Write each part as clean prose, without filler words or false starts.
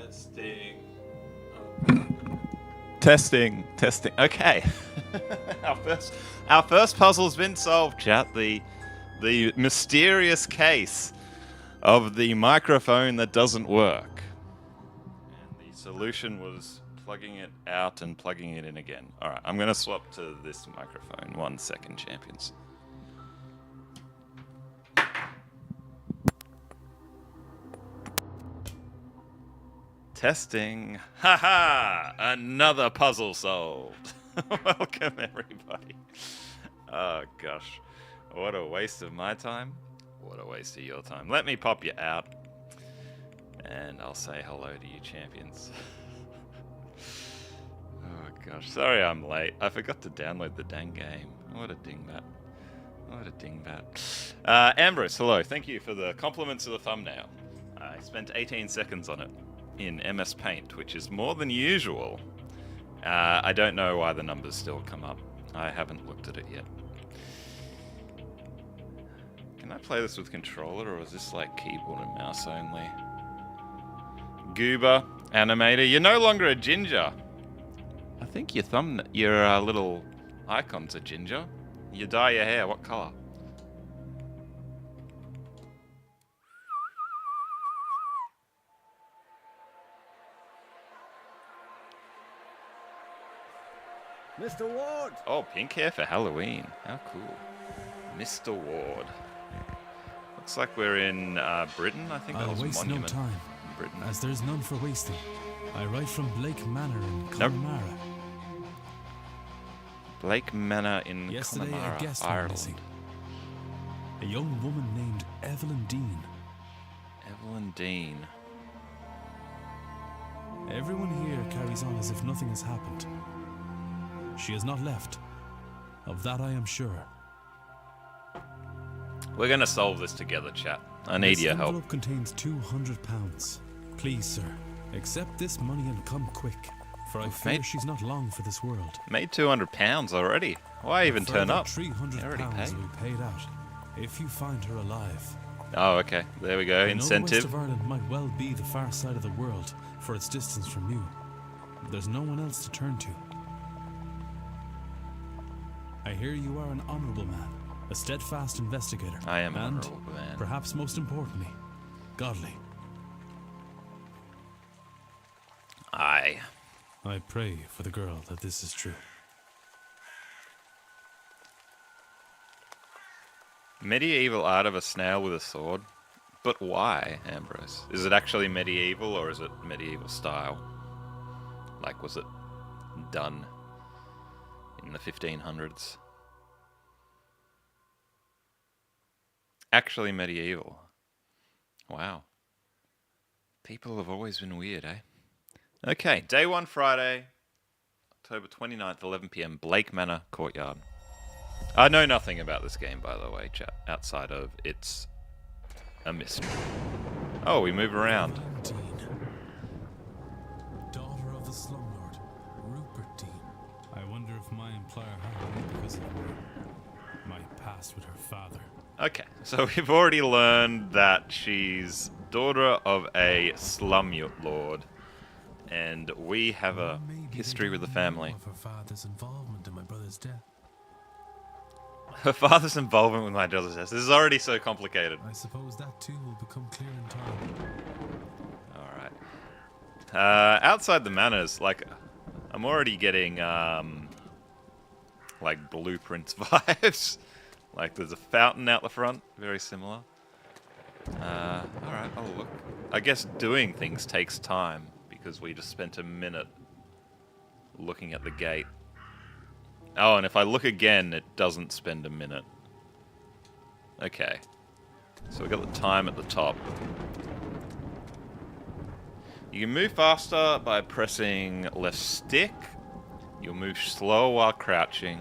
Testing. Testing. Testing. Okay. our first puzzle's been solved, chat. The mysterious case of the microphone that doesn't work. And the solution was plugging it out and plugging it in again. Alright, I'm going to swap to this microphone. 1 second, champions. Testing. Haha! Another puzzle solved. Welcome, everybody. Oh, gosh. What a waste of my time. What a waste of your time. Let me pop you out. And I'll say hello to you, champions. Oh, gosh. Sorry I'm late. I forgot to download the dang game. What a dingbat. What a dingbat. Ambrose, hello. Thank you for the compliments of the thumbnail. I spent 18 seconds on it in MS Paint, which is more than usual. I don't know why the numbers still come up. I haven't looked at it yet. Can I play this with controller, or is this like keyboard and mouse only? Goober, animator, you're no longer a ginger. I think your little icon's a ginger. You dye your hair, what color? Mr. Ward! Oh, pink hair for Halloween. How cool. Mr. Ward. Looks like we're in Britain. I think that was a monument. No time, in Britain. as there's none for wasting. I write from Blake Manor in Connemara. Blake Manor in Yesterday, Connemara, a guest went Ireland. missing. A young woman named Evelyn Dean. Evelyn Dean. Everyone here carries on as if nothing has happened. She has not left. Of that I am sure. We're gonna solve this together, chat. I need your help. This envelope contains £200. Please, sir, accept this money and come quick, for I fear she's not long for this world. Made £200 already. Why even turn up? £300 already paid. will be paid out if you find her alive. Oh, okay. There we go. I Incentive. know the west of Ireland might well be the far side of the world for its distance from you. But there's no one else to turn to. I hear you are an honourable man, a steadfast investigator. I am an and, honourable man. perhaps most importantly, godly. Aye. I pray for the girl that this is true. Medieval art of a snail with a sword. But why, Ambrose? Is it actually medieval, or is it medieval style? Like, was it done in the 1500s? Actually medieval. Wow. People have always been weird, eh? Okay, day 1 Friday, October 29th, 11 PM, Blake Manor Courtyard. I know nothing about this game, by the way, chat, outside of it's a mystery. Oh, we move around. Dean, daughter of the slumlord, Rupert Dean. I wonder if my employer hired me because of my past with her father. Okay, so we've already learned that she's daughter of a slum lord, and we have a history with the family. Of her father's involvement in my brother's death. Her father's involvement with my brother's death. This is already so complicated. I suppose that too will become clear in time. Alright. Outside the manors, like, I'm already getting, like, blueprints vibes. Like, there's a fountain out the front, very similar. Alright, I'll look. I guess doing things takes time, because we just spent a minute looking at the gate. Oh, and if I look again, it doesn't spend a minute. Okay. So we got the time at the top. You can move faster by pressing left stick. You'll move slower while crouching.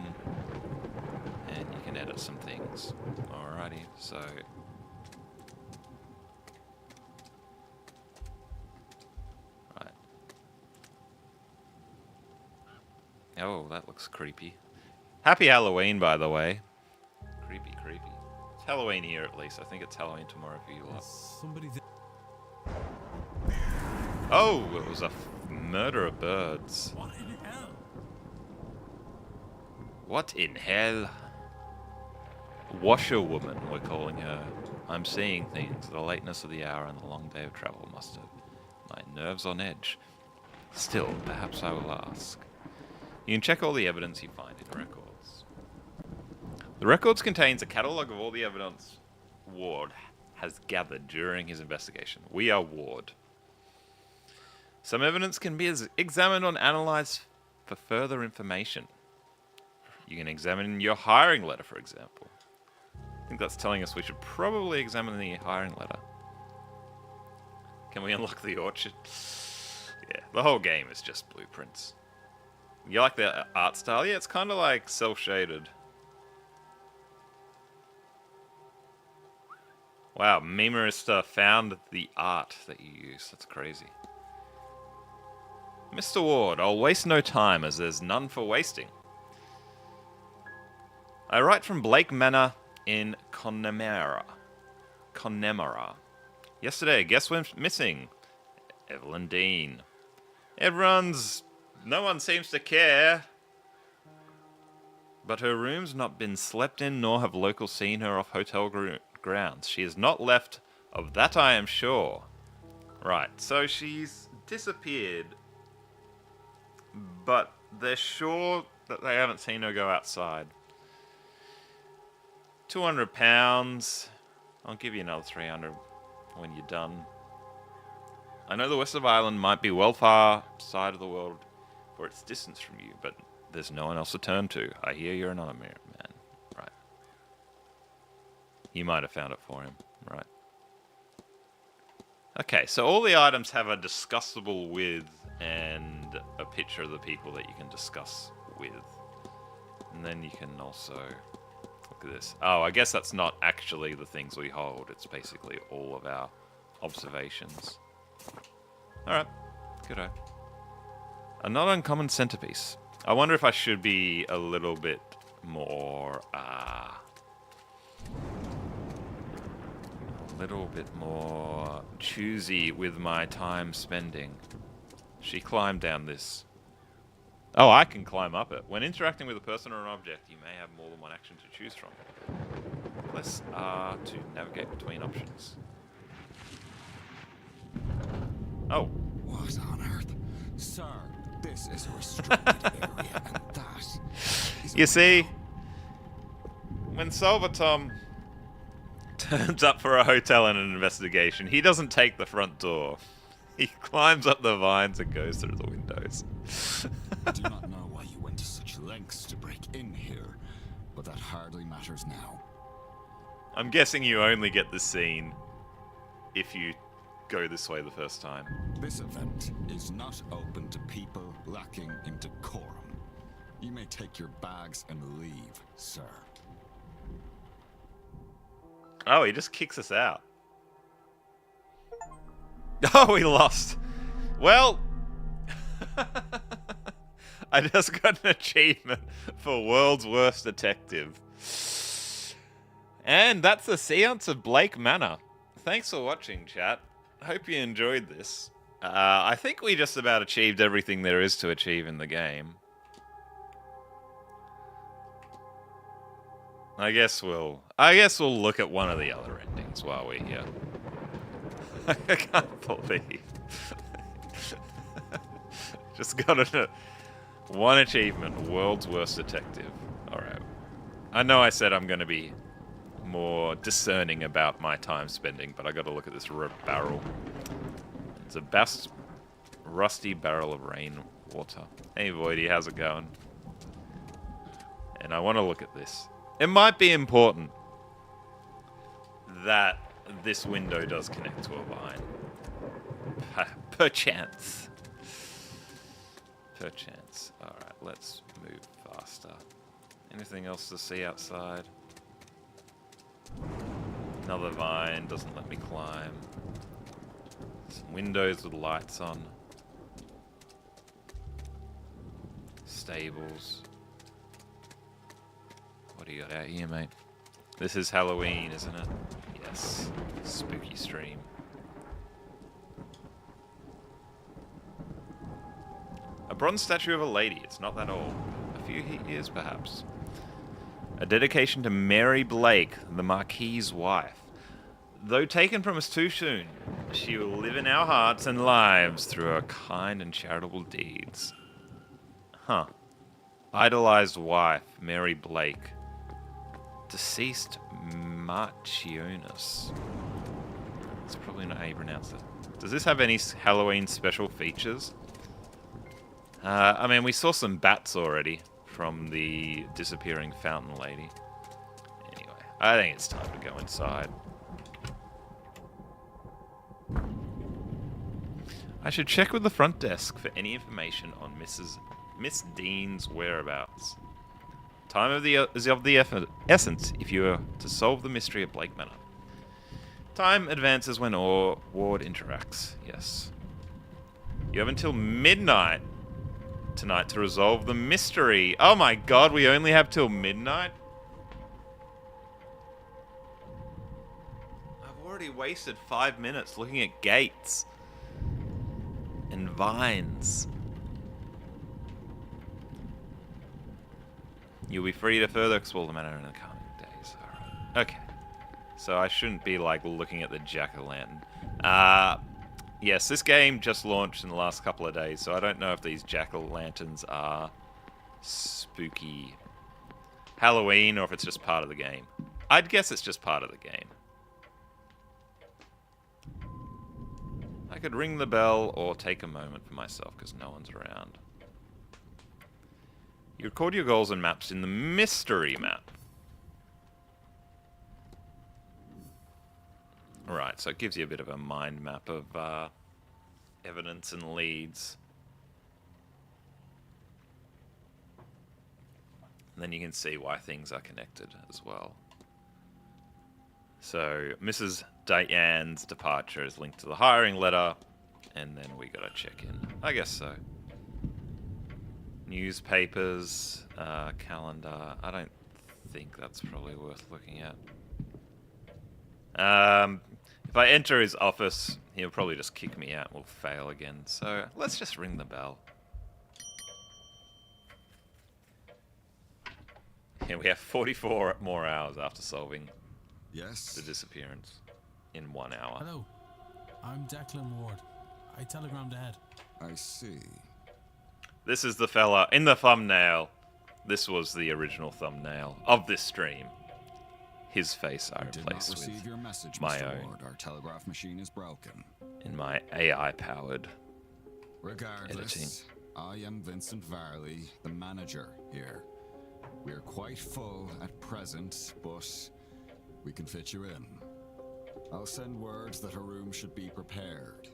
And you can edit some things. Alrighty, so... Right. Oh, that looks creepy. Happy Halloween, by the way. Creepy, creepy. It's Halloween here, at least. I think it's Halloween tomorrow for you lot. Somebody Oh, it was a murder of birds. What in hell? What in hell? Washerwoman, we're calling her. I'm seeing things. The lateness of the hour and the long day of travel must have my nerves on edge. Still, perhaps I will ask. You can check all the evidence you find in the records. The records contains a catalogue of all the evidence Ward has gathered during his investigation. We are Ward. Some evidence can be examined or analysed for further information. You can examine your hiring letter, for example. I think that's telling us we should probably examine the hiring letter. Can we unlock the orchard? Yeah, the whole game is just blueprints. You like the art style? Yeah, it's kind of like self-shaded. Wow, Mimarista found the art that you use. That's crazy. Mr. Ward, I'll waste no time as there's none for wasting. I write from Blake Manor in Connemara. Yesterday, guess went missing? Evelyn Dean. No one seems to care. But her room's not been slept in, nor have locals seen her off hotel grounds. She has not left, of that I am sure. Right, so she's disappeared. But they're sure that they haven't seen her go outside. £200. I'll give you another 300 when you're done. I know the west of Ireland might be well far side of the world for its distance from you, but there's no one else to turn to. I hear you're another man. Right. You might have found it for him. Right. Okay, so all the items have a discussable with and a picture of the people that you can discuss with. And then you can also... Look at this. Oh, I guess that's not actually the things we hold. It's basically all of our observations. Alright. Good-o. A not uncommon centerpiece. I wonder if I should be a little bit more, choosy with my time spending. She climbed down this. Oh, I can climb up it. When interacting with a person or an object, you may have more than one action to choose from. Press R to navigate between options. Oh. What on earth? Sir, this is a restricted area, and that is... You see, when Salvatom turns up for a hotel and an investigation, he doesn't take the front door. He climbs up the vines and goes through the windows. I do not know why you went to such lengths to break in here, but that hardly matters now. I'm guessing you only get the scene if you go this way the first time. This event is not open to people lacking in decorum. You may take your bags and leave, sir. Oh, he just kicks us out. Oh, we lost. Well, I just got an achievement for World's Worst Detective. And that's the seance of Blake Manor. Thanks for watching, chat. Hope you enjoyed this. I think we just about achieved everything there is to achieve in the game. I guess we'll look at one of the other endings while we're here. I can't believe. Just got one achievement, World's Worst Detective. Alright. I know I said I'm going to be more discerning about my time spending, but I got to look at this barrel. It's a rusty barrel of rainwater. Hey Voidy, how's it going? And I want to look at this. It might be important that this window does connect to a vine. Perchance. Perchance. Alright, let's move faster. Anything else to see outside? Another vine, doesn't let me climb. Some windows with lights on. Stables. What do you got out here, mate? This is Halloween, isn't it? Yes. Spooky stream. A bronze statue of a lady. It's not that old. A few years, perhaps. A dedication to Mary Blake, the Marquis's wife. Though taken from us too soon, she will live in our hearts and lives through her kind and charitable deeds. Huh. Idolized wife, Mary Blake. Deceased Marchionus. That's probably not how you pronounce it. Does this have any Halloween special features? I mean, we saw some bats already from the disappearing fountain lady. Anyway, I think it's time to go inside. I should check with the front desk for any information on Miss Dean's whereabouts. Time is of the essence if you are to solve the mystery of Blake Manor. Time advances when Ward interacts. Yes. You have until midnight tonight to resolve the mystery. Oh my god, we only have till midnight? I've already wasted 5 minutes looking at gates and vines. You'll be free to further explore the manor in the coming days. Alright. Okay. So I shouldn't be like looking at the jack-o'-lantern. Yes, this game just launched in the last couple of days, so I don't know if these jack-o'-lanterns are spooky Halloween or if it's just part of the game. I'd guess it's just part of the game. I could ring the bell or take a moment for myself because no one's around. You record your goals and maps in the mystery map. Right, so it gives you a bit of a mind map of evidence and leads. And then you can see why things are connected as well. So, Mrs. Diane's departure is linked to the hiring letter, and then we gotta check in. I guess so. Newspapers, calendar. I don't think that's probably worth looking at. If I enter his office, he'll probably just kick me out. We'll fail again. So let's just ring the bell. Yeah, we have 44 more hours after solving Yes? the disappearance in 1 hour. Hello, I'm Declan Ward. I telegrammed ahead. I see. This is the fella in the thumbnail. This was the original thumbnail of this stream. His face I Did not replaced receive with your message, my Mr. own Ward. Our telegraph machine is broken. in my AI-powered Regardless, editing. I am Vincent Varley, the manager here. We're quite full at present, but we can fit you in. I'll send words that a room should be prepared,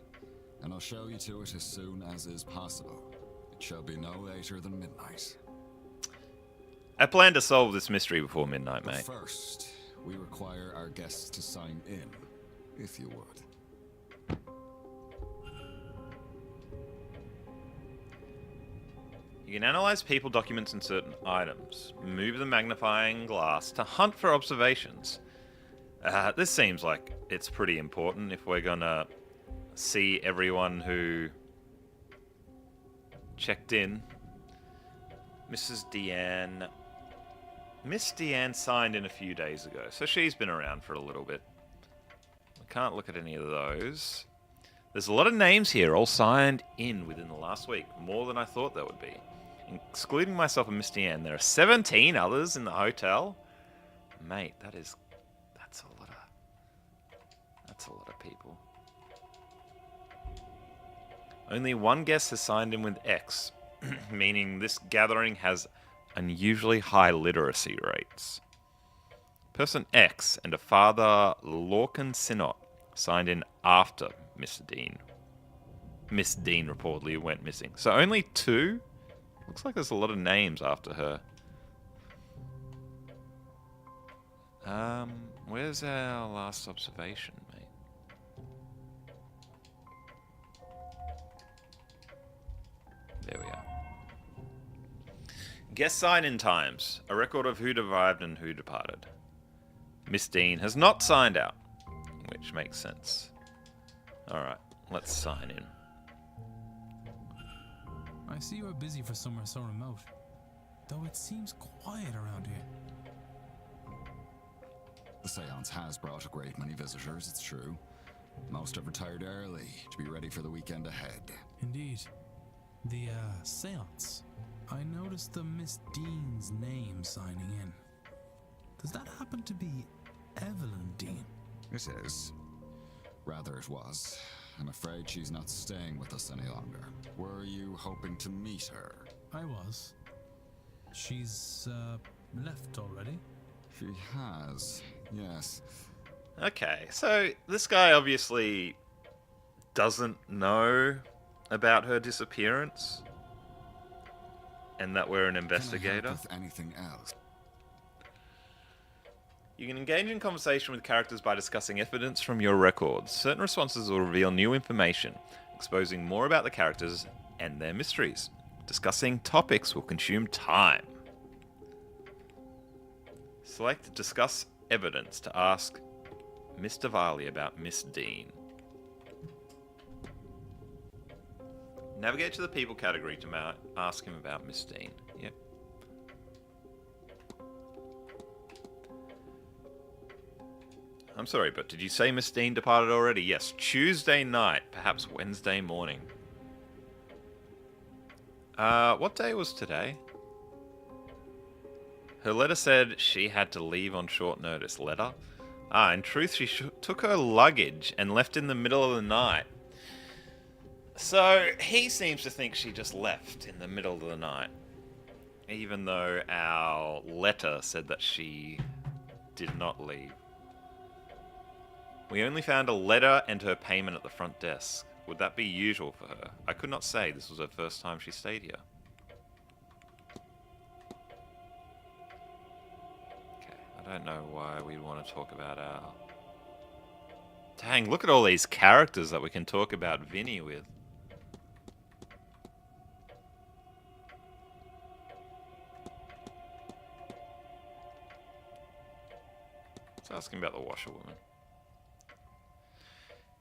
and I'll show you to it as soon as is possible. It shall be no later than midnight. I plan to solve this mystery before midnight, But mate. first, we require our guests to sign in, if you would. You can analyze people, documents, and certain items. Move the magnifying glass to hunt for observations. This seems like it's pretty important if we're gonna see everyone who checked in. Mrs. Deanne. Miss Deanne signed in a few days ago, so she's been around for a little bit. I can't look at any of those. There's a lot of names here, all signed in within the last week, more than I thought there would be. Excluding myself and Miss Deanne, there are 17 others in the hotel. Mate, that's a lot of people. Only one guest has signed in with X, meaning this gathering has unusually high literacy rates. Person X and a father, Lorcan Sinnott, signed in after Mr. Dean. Miss Dean reportedly went missing. So only 2? Looks like there's a lot of names after her. Where's our last observation, mate? There we are. Guest sign-in times. A record of who arrived and who departed. Miss Dean has not signed out, which makes sense. Alright, let's sign in. I see you are busy for somewhere so remote, though it seems quiet around here. The seance has brought a great many visitors, it's true. Most have retired early to be ready for the weekend ahead. Indeed. The, seance. I noticed the Miss Dean's name signing in. Does that happen to be Evelyn Dean? It is. Rather, it was. I'm afraid she's not staying with us any longer. Were you hoping to meet her? I was. She's, left already? She has, yes. Okay, so this guy obviously doesn't know about her disappearance and that we're an investigator. Can I help with anything else? You can engage in conversation with characters by discussing evidence from your records. Certain responses will reveal new information, exposing more about the characters and their mysteries. Discussing topics will consume time. Select Discuss Evidence to ask Mr. Varley about Miss Dean. Navigate to the people category to ask him about Miss Dean. Yep. I'm sorry, but did you say Miss Dean departed already? Yes, Tuesday night, perhaps Wednesday morning. What day was today? Her letter said she had to leave on short notice. Letter? In truth, she took her luggage and left in the middle of the night. So, he seems to think she just left in the middle of the night. Even though our letter said that she did not leave. We only found a letter and her payment at the front desk. Would that be usual for her? I could not say. This was her first time she stayed here. Okay, I don't know why we'd want to talk about our... Dang, look at all these characters that we can talk about Vinny with. Let's ask him about the washerwoman.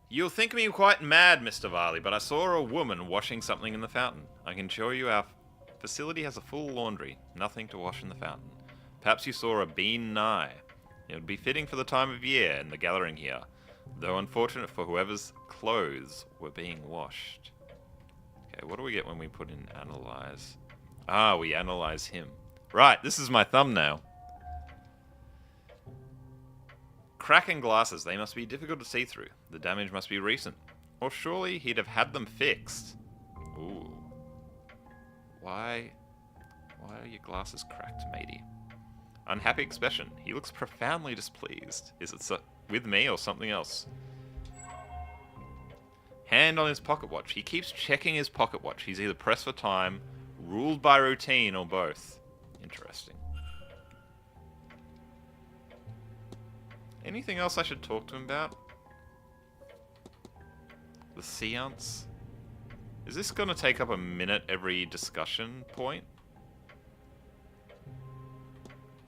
You'll think me quite mad, Mr. Varley, but I saw a woman washing something in the fountain. I can assure you our facility has a full laundry, nothing to wash in the fountain. Perhaps you saw a bean nigh. It would be fitting for the time of year and the gathering here, though unfortunate for whoever's clothes were being washed. Okay, what do we get when we put in analyze? We analyze him. Right, this is my thumbnail. Cracking glasses, they must be difficult to see through. The damage must be recent. Or surely he'd have had them fixed. Ooh. Why are your glasses cracked, matey? Unhappy expression. He looks profoundly displeased. Is it with me or something else? Hand on his pocket watch. He keeps checking his pocket watch. He's either pressed for time, ruled by routine, or both. Interesting. Anything else I should talk to him about? The seance? Is this going to take up a minute every discussion point?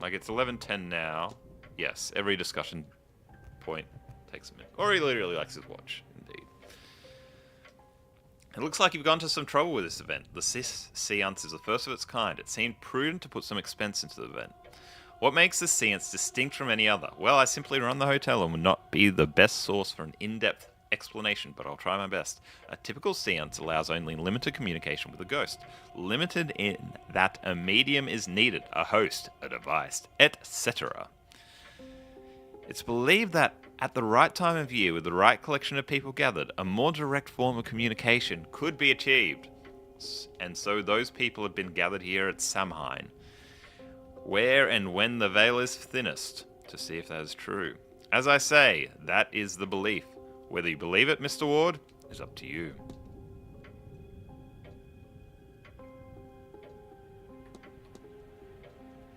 Like, it's 11:10 now. Yes, every discussion point takes a minute. Or he literally likes his watch, indeed. It looks like you've gone to some trouble with this event. The seance is the first of its kind. It seemed prudent to put some expense into the event. What makes this seance distinct from any other? Well, I simply run the hotel and would not be the best source for an in-depth explanation, but I'll try my best. A typical seance allows only limited communication with a ghost. Limited in that a medium is needed, a host, a device, etc. It's believed that at the right time of year, with the right collection of people gathered, a more direct form of communication could be achieved. And so those people have been gathered here at Samhain, where and when the veil is thinnest, to see if that is true. As I say, that is the belief. Whether you believe it, Mr. Ward, is up to you.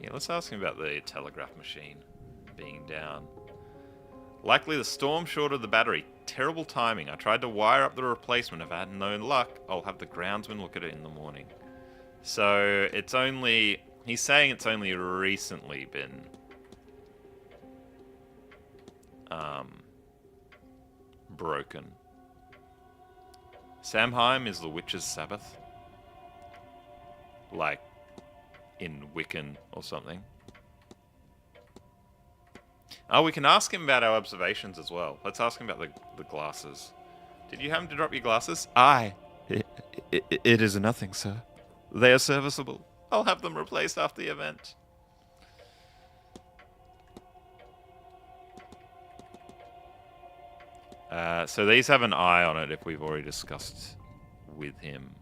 Yeah, let's ask him about the telegraph machine being down. Likely the storm shorted the battery. Terrible timing. I tried to wire up the replacement. If I had no luck, I'll have the groundsman look at it in the morning. So, it's only... He's saying it's only recently been broken. Samhain is the witch's Sabbath. like in Wiccan or something. Oh, we can ask him about our observations as well. Let's ask him about the glasses. Did you happen to drop your glasses? Aye. It is nothing, sir. They are serviceable. I'll have them replaced after the event. So these have an eye on it if we've already discussed with him.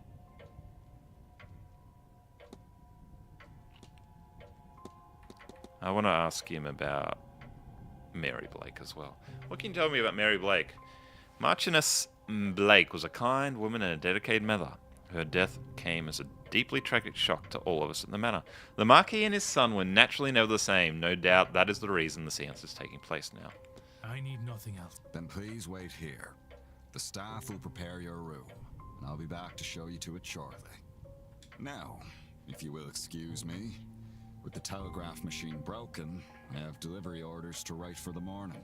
I want to ask him about Mary Blake as well. What can you tell me about Mary Blake? Marchioness Blake was a kind woman and a dedicated mother. Her death came as a deeply tragic shock to all of us at the manor. The Marquis and his son were naturally never the same. No doubt that is the reason the seance is taking place now. I need nothing else. Then please wait here. The staff will prepare your room, and I'll be back to show you to it shortly. Now, if you will excuse me, with the telegraph machine broken, I have delivery orders to write for the morning.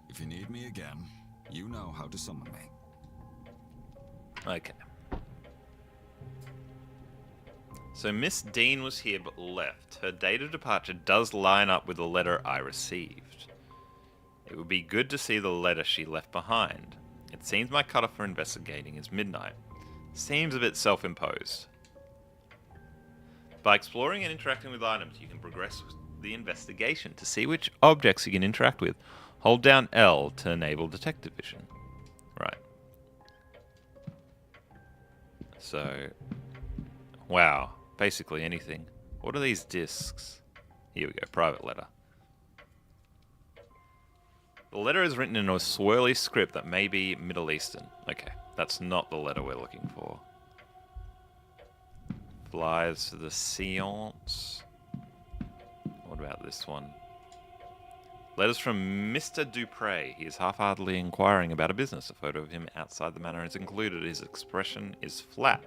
If you need me again, you know how to summon me. Okay. So Miss Dean was here but left. Her date of departure does line up with the letter I received. It would be good to see the letter she left behind. It seems my cutoff for investigating is midnight. Seems a bit self-imposed. By exploring and interacting with items, you can progress with the investigation. To see which objects you can interact with, hold down L to enable detective vision. Right. So, wow. Basically anything. What are these discs? Here we go. Private letter. The letter is written in a swirly script that may be Middle Eastern. Okay, that's not the letter we're looking for. Flies to the seance. What about this one? Letters from Mr. Dupre. He is half-heartedly inquiring about a business. A photo of him outside the manor is included. His expression is flat.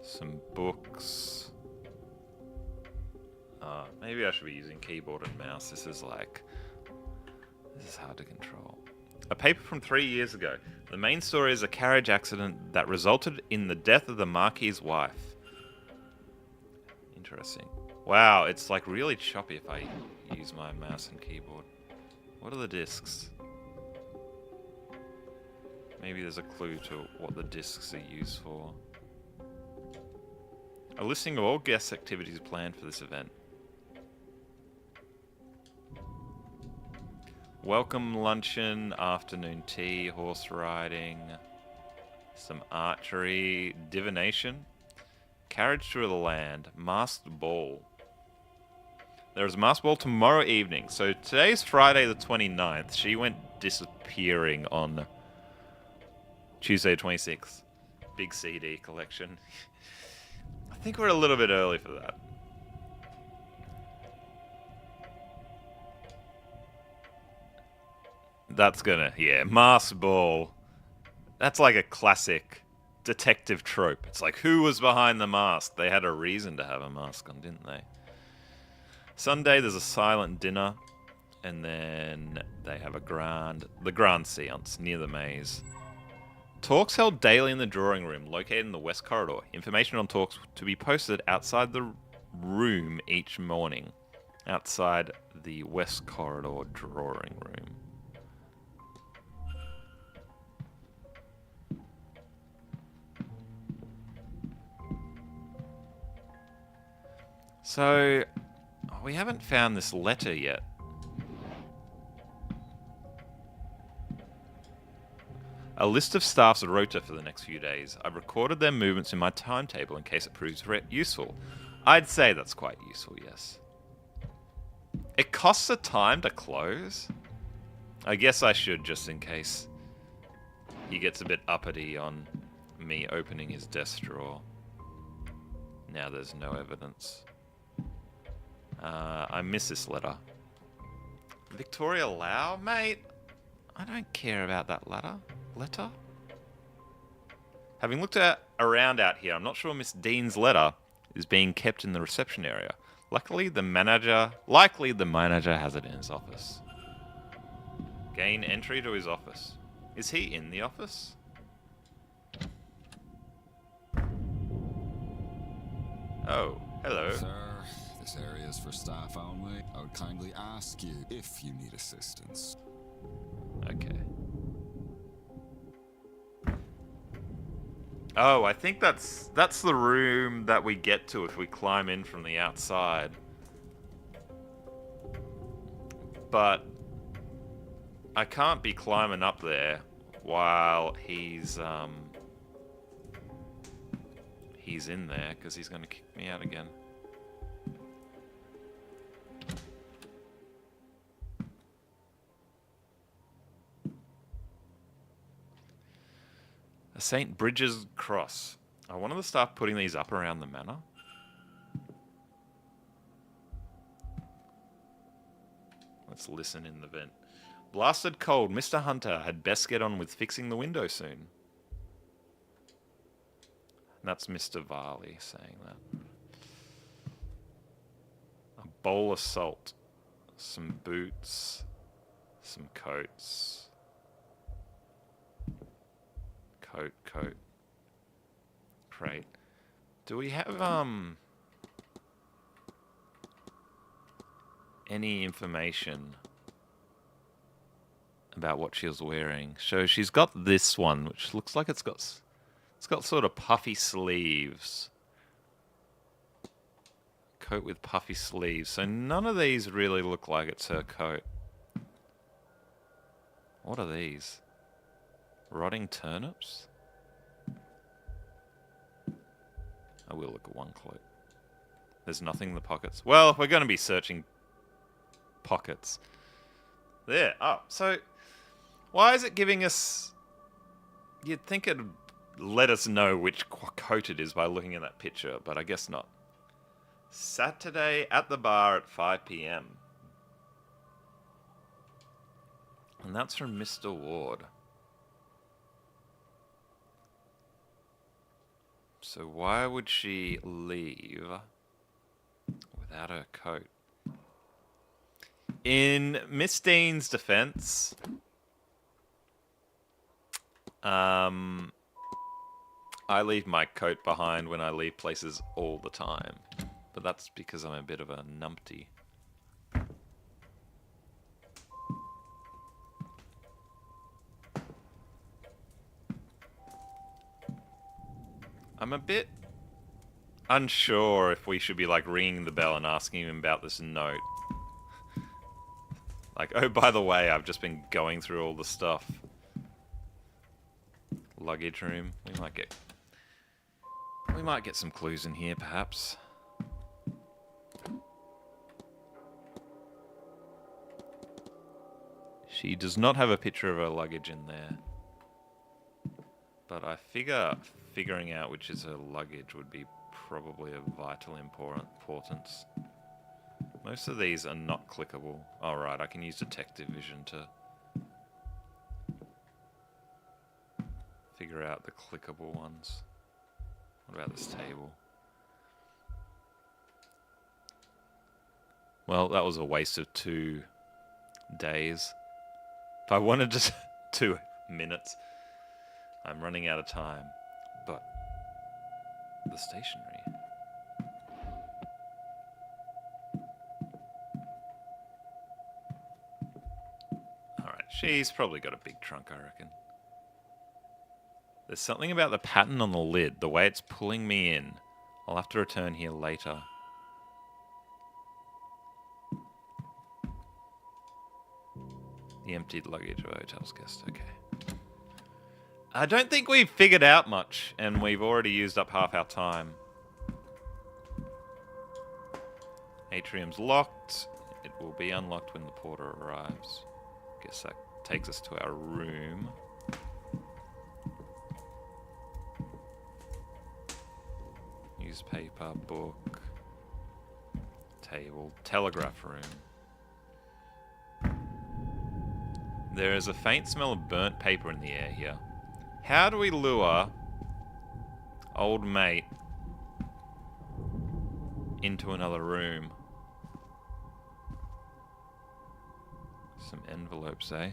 Some books. Maybe I should be using keyboard and mouse. This is hard to control. A paper from 3 years ago. The main story is a carriage accident that resulted in the death of the Marquis's wife. Interesting. Wow, it's like really choppy if I use my mouse and keyboard. What are the discs? Maybe there's a clue to what the discs are used for. A listing of all guest activities planned for this event. Welcome luncheon, afternoon tea, horse riding, some archery, divination, carriage through the land, masked ball. There is a masked ball tomorrow evening. So today's Friday the 29th. She went disappearing on Tuesday 26th. Big CD collection. I think we're a little bit early for that. That's gonna, yeah, masked ball. That's like a classic detective trope. It's like, who was behind the mask? They had a reason to have a mask on, didn't they? Sunday, there's a silent dinner, and then they have the grand seance near the maze. Talks held daily in the drawing room, located in the west corridor. Information on talks to be posted outside the room each morning. Outside the west corridor drawing room. So, we haven't found this letter yet. A list of staff's rota for the next few days. I've recorded their movements in my timetable in case it proves useful. I'd say that's quite useful, yes. It costs a time to close? I guess I should, just in case he gets a bit uppity on me opening his desk drawer. Now there's no evidence. I miss this letter. Victoria Lau? Mate, I don't care about that letter. Having looked around out here, I'm not sure Miss Dean's letter is being kept in the reception area. Likely the manager has it in his office. Gain entry to his office. Is he in the office? Oh, hello. Sir, this area is for staff only. I would kindly ask you if you need assistance. Okay. Oh, I think that's the room that we get to if we climb in from the outside. But I can't be climbing up there while he's in there because he's going to kick me out again. A St. Bridges cross. I wanted to start putting these up around the manor. Let's listen in the vent. Blasted cold. Mr. Hunter had best get on with fixing the window soon. And that's Mr. Varley saying that. A bowl of salt. Some boots. Some coats. Coat. Crate. Do we have, any information about what she was wearing? So she's got this one, which looks like it's got sort of puffy sleeves. Coat with puffy sleeves. So none of these really look like it's her coat. What are these? Rotting turnips? I will look at one cloak. There's nothing in the pockets. Well, we're going to be searching pockets. There. Oh, so why is it giving us... You'd think it'd let us know which coat it is by looking at that picture, but I guess not. Saturday at the bar at 5 p.m. And that's from Mr. Ward. So why would she leave without her coat? In Miss Dean's defense, I leave my coat behind when I leave places all the time. But that's because I'm a bit of a numpty. I'm a bit unsure if we should be like ringing the bell and asking him about this note. Like, oh, by the way, I've just been going through all the stuff. Luggage room. We might get some clues in here, perhaps. She does not have a picture of her luggage in there. But I figuring out which is her luggage would be probably of vital importance. Most of these are not clickable. Alright, I can use detective vision to figure out the clickable ones. What about this table? Well, that was a waste of 2 days. If I wanted just 2 minutes, I'm running out of time. But the stationery. Alright, she's probably got a big trunk, I reckon. There's something about the pattern on the lid, the way it's pulling me in. I'll have to return here later. The emptied luggage of a hotel's guest, okay. I don't think we've figured out much, and we've already used up half our time. Atrium's locked. It will be unlocked when the porter arrives. Guess that takes us to our room. Newspaper, book, table, telegraph room. There is a faint smell of burnt paper in the air here. How do we lure old mate into another room? Some envelopes, eh?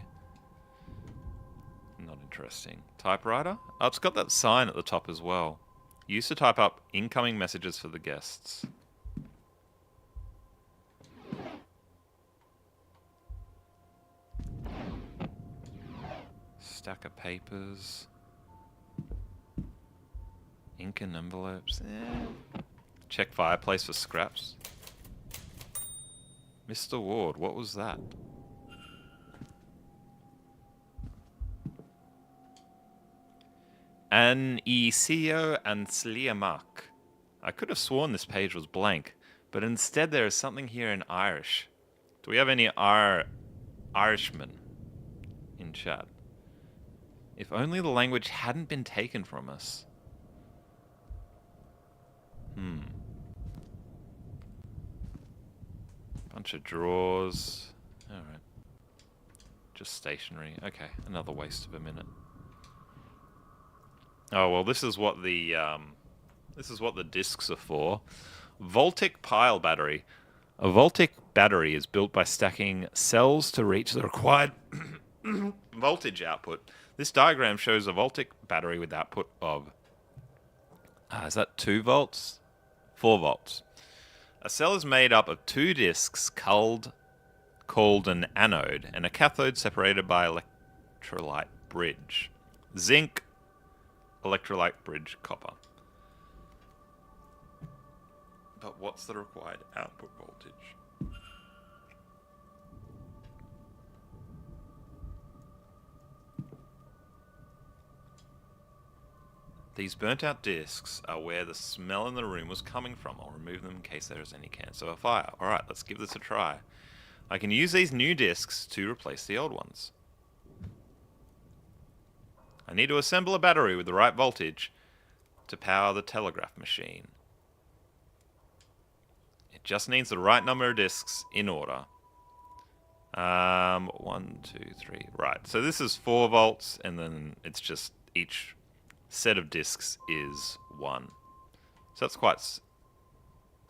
Not interesting. Typewriter? Oh, it's got that sign at the top as well. Used to type up incoming messages for the guests. Stack of papers. Ink and envelopes. Check fireplace for scraps. Mr. Ward, what was that? An Isio and Sliamak. I could have sworn this page was blank, but instead there is something here in Irish. Do we have any Irishmen in chat? If only the language hadn't been taken from us. Bunch of drawers. Alright. Just stationery. Okay, another waste of a minute. Oh well, this is what the discs are for. Voltic pile battery. A Voltic battery is built by stacking cells to reach the required voltage output. This diagram shows a Voltic battery with output of is that 2 volts? 4 volts. A cell is made up of 2 discs called an anode and a cathode separated by electrolyte bridge. Zinc, electrolyte bridge, copper. But what's the required output voltage? These burnt out discs are where the smell in the room was coming from. I'll remove them in case there is any cancer or fire. Alright, let's give this a try. I can use these new discs to replace the old ones. I need to assemble a battery with the right voltage to power the telegraph machine. It just needs the right number of discs in order. 1, 2, 3. Right, so this is 4 volts, and then it's just each set of discs is 1. So that's quite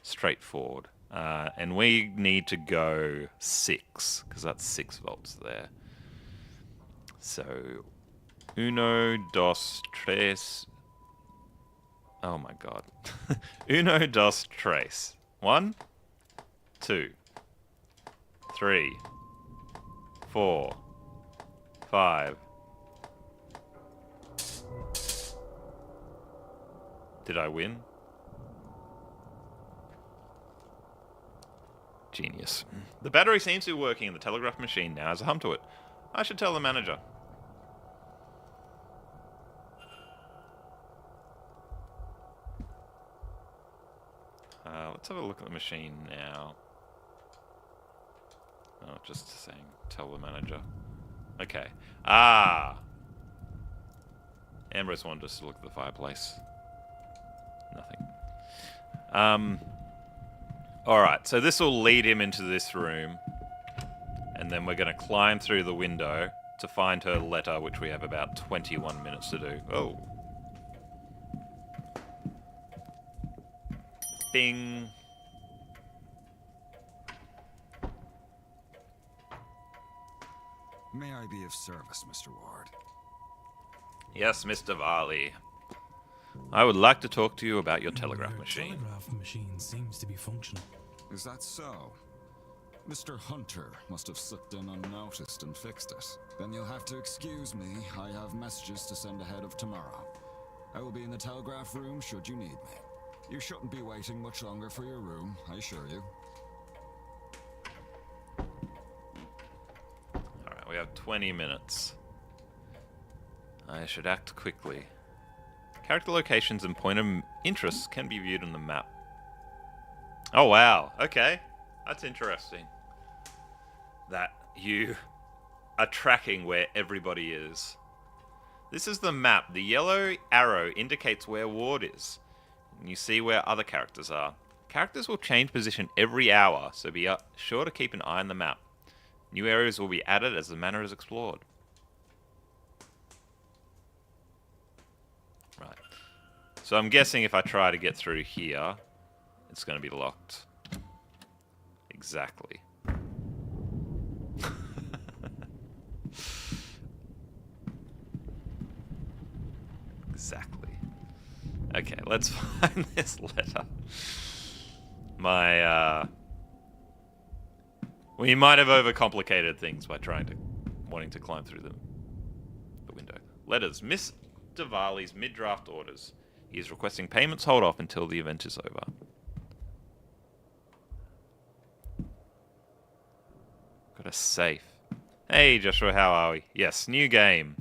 straightforward. And we need to go 6, because that's 6 volts there. So, 1, 2, 3. Oh my god. 1, 2, 3. 1, 2, 3, 4, 5. Did I win? Genius. The battery seems to be working in the telegraph machine now as a hum to it. I should tell the manager. Let's have a look at the machine now. Oh, just saying, tell the manager. Okay. Ambrose wanted us to look at the fireplace. Nothing. Alright, so this will lead him into this room. And then we're going to climb through the window to find her letter, which we have about 21 minutes to do. Oh. Bing. May I be of service, Mr. Ward? Yes, Mr. Varley. I would like to talk to you about your telegraph machine. Telegraph machine seems to be functional. Is that so? Mr. Hunter must have slipped in unnoticed and fixed it. Then you'll have to excuse me. I have messages to send ahead of tomorrow. I will be in the telegraph room should you need me. You shouldn't be waiting much longer for your room, I assure you. Alright, we have 20 minutes. I should act quickly. Character locations and point of interest can be viewed on the map. Oh wow, okay. That's interesting. That you are tracking where everybody is. This is the map. The yellow arrow indicates where Ward is. And you see where other characters are. Characters will change position every hour, so be sure to keep an eye on the map. New areas will be added as the manor is explored. Right. So I'm guessing if I try to get through here, it's going to be locked. Exactly. Okay, let's find this letter. We might have overcomplicated things by wanting to climb through the window. Letters. Mr. Varley's mid-draft orders. He is requesting payments hold off until the event is over. Got a safe. Hey, Joshua, how are we? Yes, new game.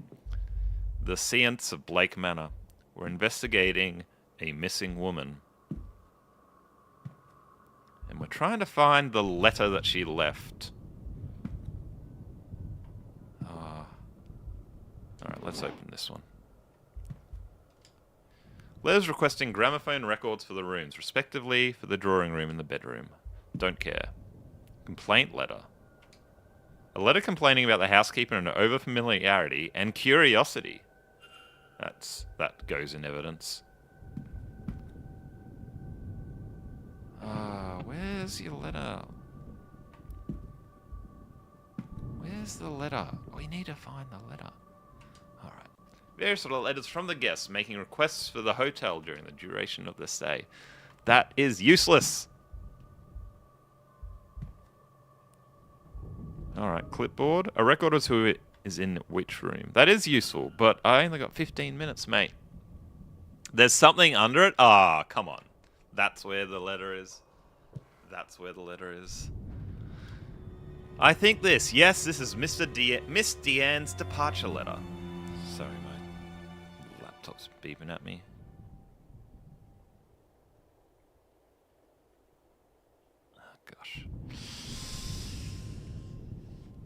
The Seance of Blake Manor. We're investigating a missing woman. And we're trying to find the letter that she left. Alright, let's open this one. Letters requesting gramophone records for the rooms, respectively for the drawing room and the bedroom. Don't care. Complaint letter. A letter complaining about the housekeeper and overfamiliarity and curiosity. That goes in evidence. Where's your letter? Where's the letter? We need to find the letter. Alright. Various other letters from the guests making requests for the hotel during the duration of their stay. That is useless. Alright, clipboard. A record of who is in which room. That is useful, but I only got 15 minutes, mate. There's something under it? Ah, come on. That's where the letter is. That's where the letter is. I think this. Yes, this is Miss Deanne's departure letter. Sorry, my laptop's beeping at me. Oh, gosh.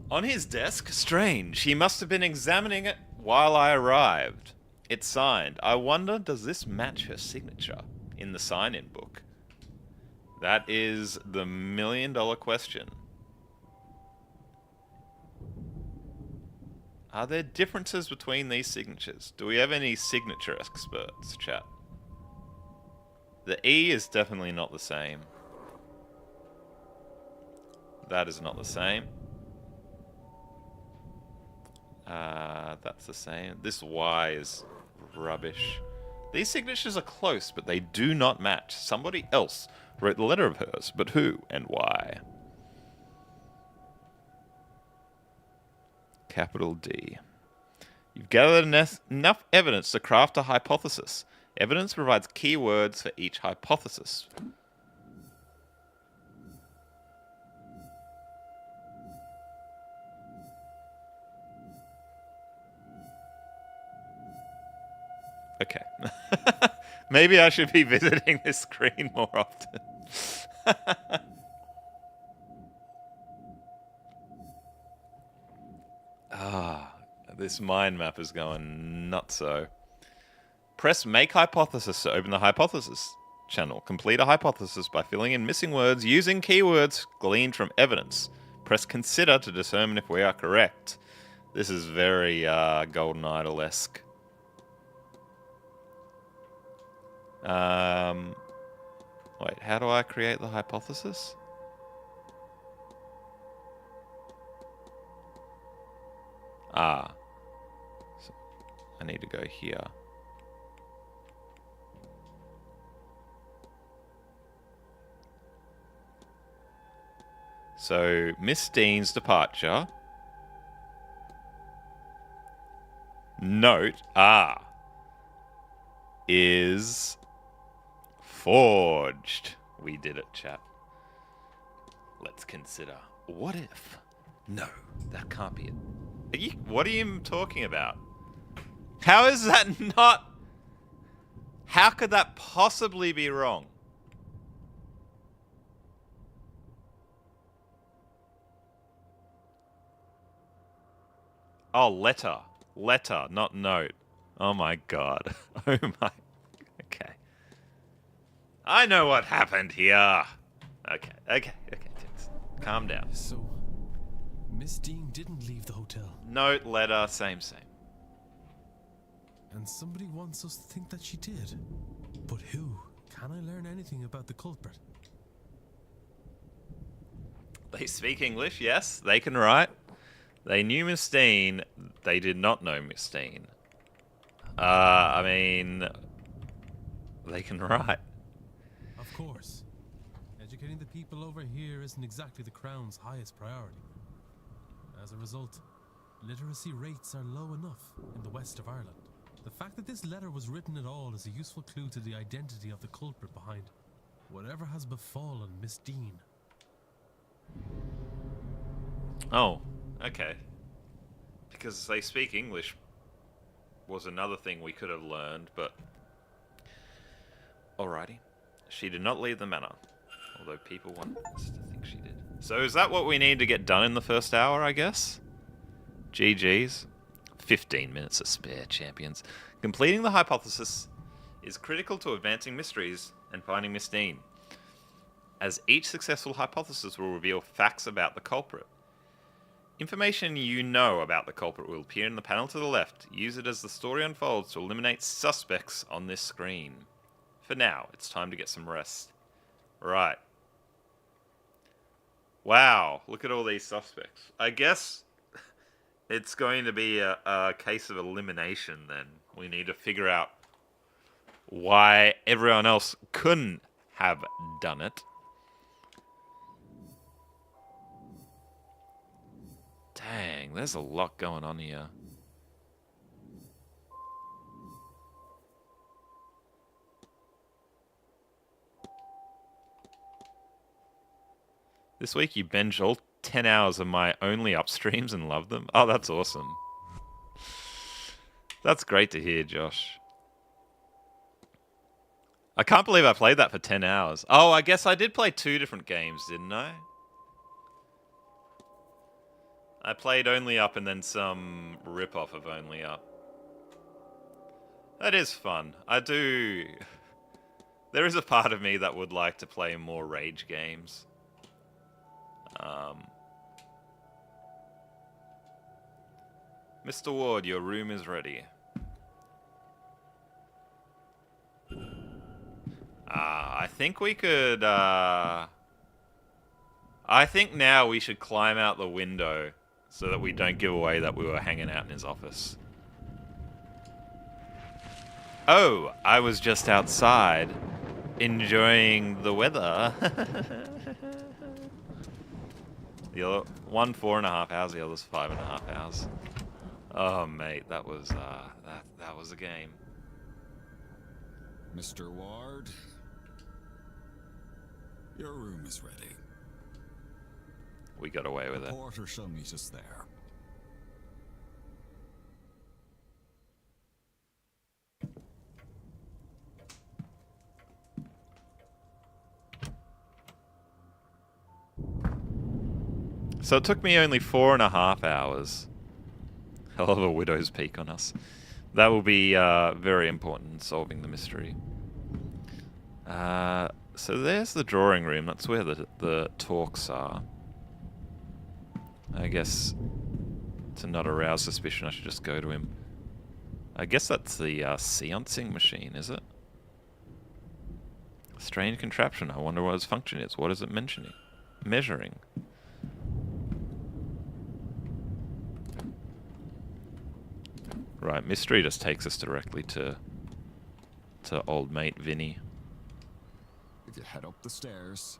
On his desk? Strange. He must have been examining it while I arrived. It's signed. I wonder, does this match her signature in the sign-in book? That is the million-dollar question. Are there differences between these signatures? Do we have any signature experts, chat? The E is definitely not the same. That is not the same. That's the same. This Y is rubbish. These signatures are close, but they do not match. Somebody else wrote the letter of hers, but who and why? Capital D. You've gathered enough evidence to craft a hypothesis. Evidence provides keywords for each hypothesis. Okay. Maybe I should be visiting this screen more often. This mind map is going nutso. Press Make Hypothesis to open the Hypothesis channel. Complete a hypothesis by filling in missing words using keywords gleaned from evidence. Press Consider to determine if we are correct. This is very Golden Idol-esque. Wait, how do I create the hypothesis? So I need to go here. So, Miss Dean's departure. Note, is forged. We did it, chat. Let's consider. What if? No, that can't be it. What are you talking about? How is that not? How could that possibly be wrong? Oh, letter. Letter, not note. Oh my god. Oh my. Okay. I know what happened here. Okay. Calm down. So, Miss Dean didn't leave the hotel. Note, letter, same. And somebody wants us to think that she did. But who? Can I learn anything about the culprit? They speak English, yes. They can write. They knew Miss Dean. They did not know Miss Dean. I mean, they can write. Of course. Educating the people over here isn't exactly the Crown's highest priority. As a result, literacy rates are low enough in the west of Ireland. The fact that this letter was written at all is a useful clue to the identity of the culprit behind whatever has befallen Miss Dean. Oh, okay. Because they speak English was another thing we could have learned, but... Alrighty. She did not leave the manor, although people want us to think she did. So is that what we need to get done in the first hour, I guess? GG's. 15 minutes to spare, champions. Completing the hypothesis is critical to advancing mysteries and finding Miss Dean, as each successful hypothesis will reveal facts about the culprit. Information you know about the culprit will appear in the panel to the left. Use it as the story unfolds to eliminate suspects on this screen. For now, it's time to get some rest. Right. Wow, look at all these suspects. I guess it's going to be a case of elimination then. We need to figure out why everyone else couldn't have done it. Dang, there's a lot going on here. This week you binged all 10 hours of my only up streams and loved them? Oh, that's awesome. That's great to hear, Josh. I can't believe I played that for 10 hours. Oh, I guess I did play 2 different games, didn't I? I played Only Up and then some rip-off of Only Up. That is fun. I do... There is a part of me that would like to play more Rage games. Mr. Ward, your room is ready. I think we could... I think now we should climb out the window so that we don't give away that we were hanging out in his office. Oh, I was just outside enjoying the weather. The other one 4.5 hours, the other's 5.5 hours. Oh mate, that was that was a game. Mr. Ward, your room is ready. We got away with The it. porter shall meet us there. So it took me only 4.5 hours. Hell of a widow's peak on us. That will be very important in solving the mystery. So there's the drawing room. That's where the talks are. I guess to not arouse suspicion, I should just go to him. I guess that's the seancing machine, is it? Strange contraption. I wonder what its function is. What is it mentioning? Measuring. Right, mystery just takes us directly to old mate Vinny. If you head up the stairs.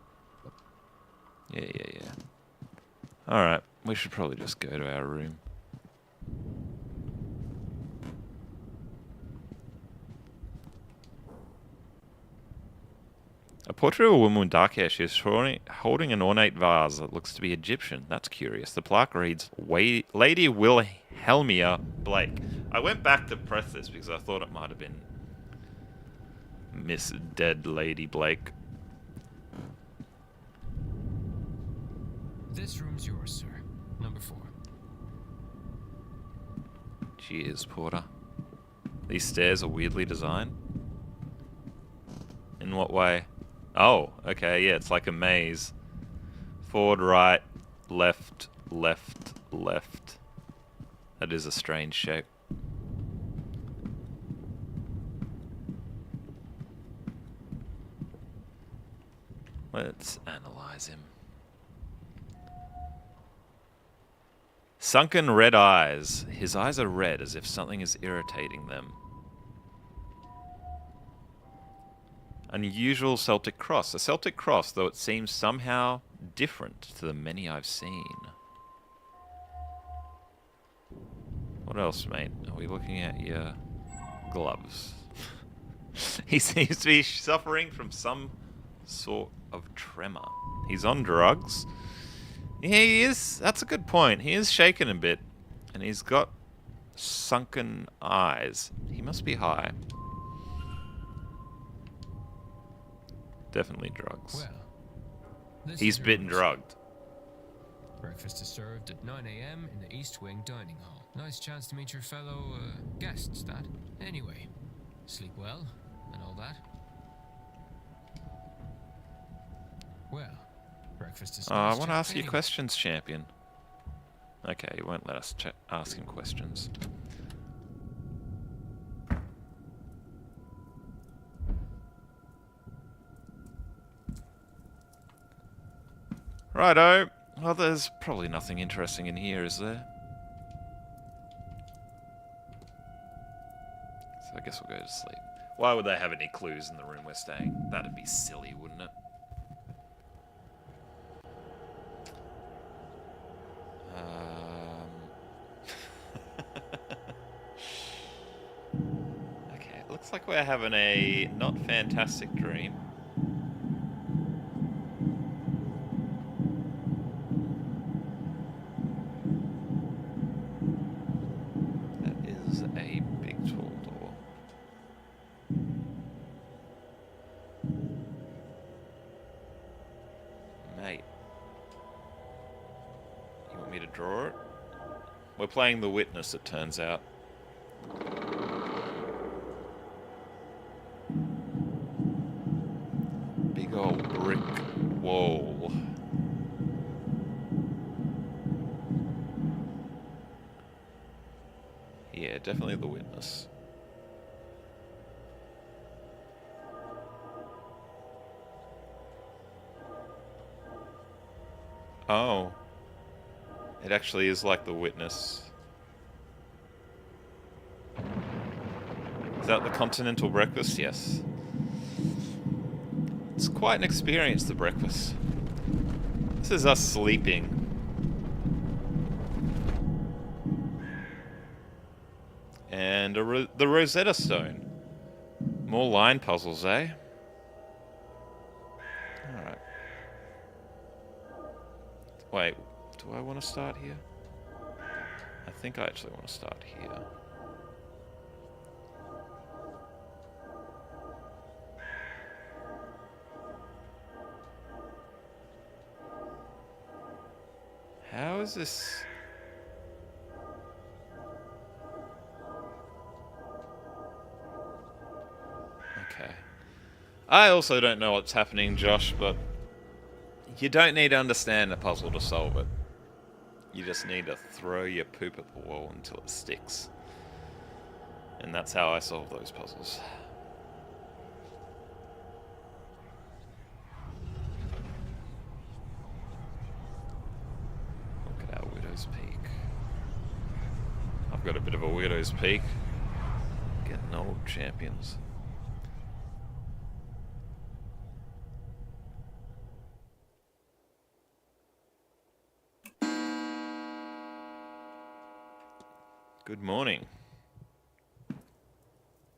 Yeah. Alright, we should probably just go to our room. A portrait of a woman with dark hair. She is holding an ornate vase that looks to be Egyptian. That's curious. The plaque reads, Lady Wilhelmina Blake. I went back to press this because I thought it might have been Miss Dead Lady Blake. This room's yours, sir. Number 4. Cheers, Porter. These stairs are weirdly designed. In what way? Oh, okay, yeah, it's like a maze. Forward, right, left, left, left. That is a strange shape. Let's analyze him. Sunken red eyes. His eyes are red as if something is irritating them. Unusual Celtic cross. A Celtic cross, though it seems somehow different to the many I've seen. What else, mate? Are we looking at your gloves? He seems to be suffering from some sort of tremor. He's on drugs. Yeah, he is. That's a good point. He is shaken a bit. And he's got sunken eyes. He must be high. Definitely drugs. Well, this He's is your bitten room, drugged. Breakfast is served at 9 a.m. in the East Wing dining hall. Nice chance to meet your fellow guests, that. Anyway, sleep well and all that. Well, breakfast is. I want to ask you questions, champion. Okay, he won't let us ask him questions. Righto. Well, there's probably nothing interesting in here, is there? So I guess we'll go to sleep. Why would they have any clues in the room we're staying? That'd be silly, wouldn't it? Okay, it looks like we're having a not fantastic dream. That is a big tall door. Mate. You want me to draw it? We're playing The Witness, it turns out. Big old brick wall. Yeah, definitely The Witness. Oh. It actually is like The Witness. Is that the continental breakfast? Yes. It's quite an experience, the breakfast. This is us sleeping. And the Rosetta Stone. More line puzzles, eh? Alright. Wait, do I want to start here? I think I actually want to start here. How is this? Okay. I also don't know what's happening, Josh, but you don't need to understand a puzzle to solve it. You just need to throw your poop at the wall until it sticks. And that's how I solve those puzzles. Look at our Widow's Peak. I've got a bit of a Widow's Peak. Getting old, champions. Good morning.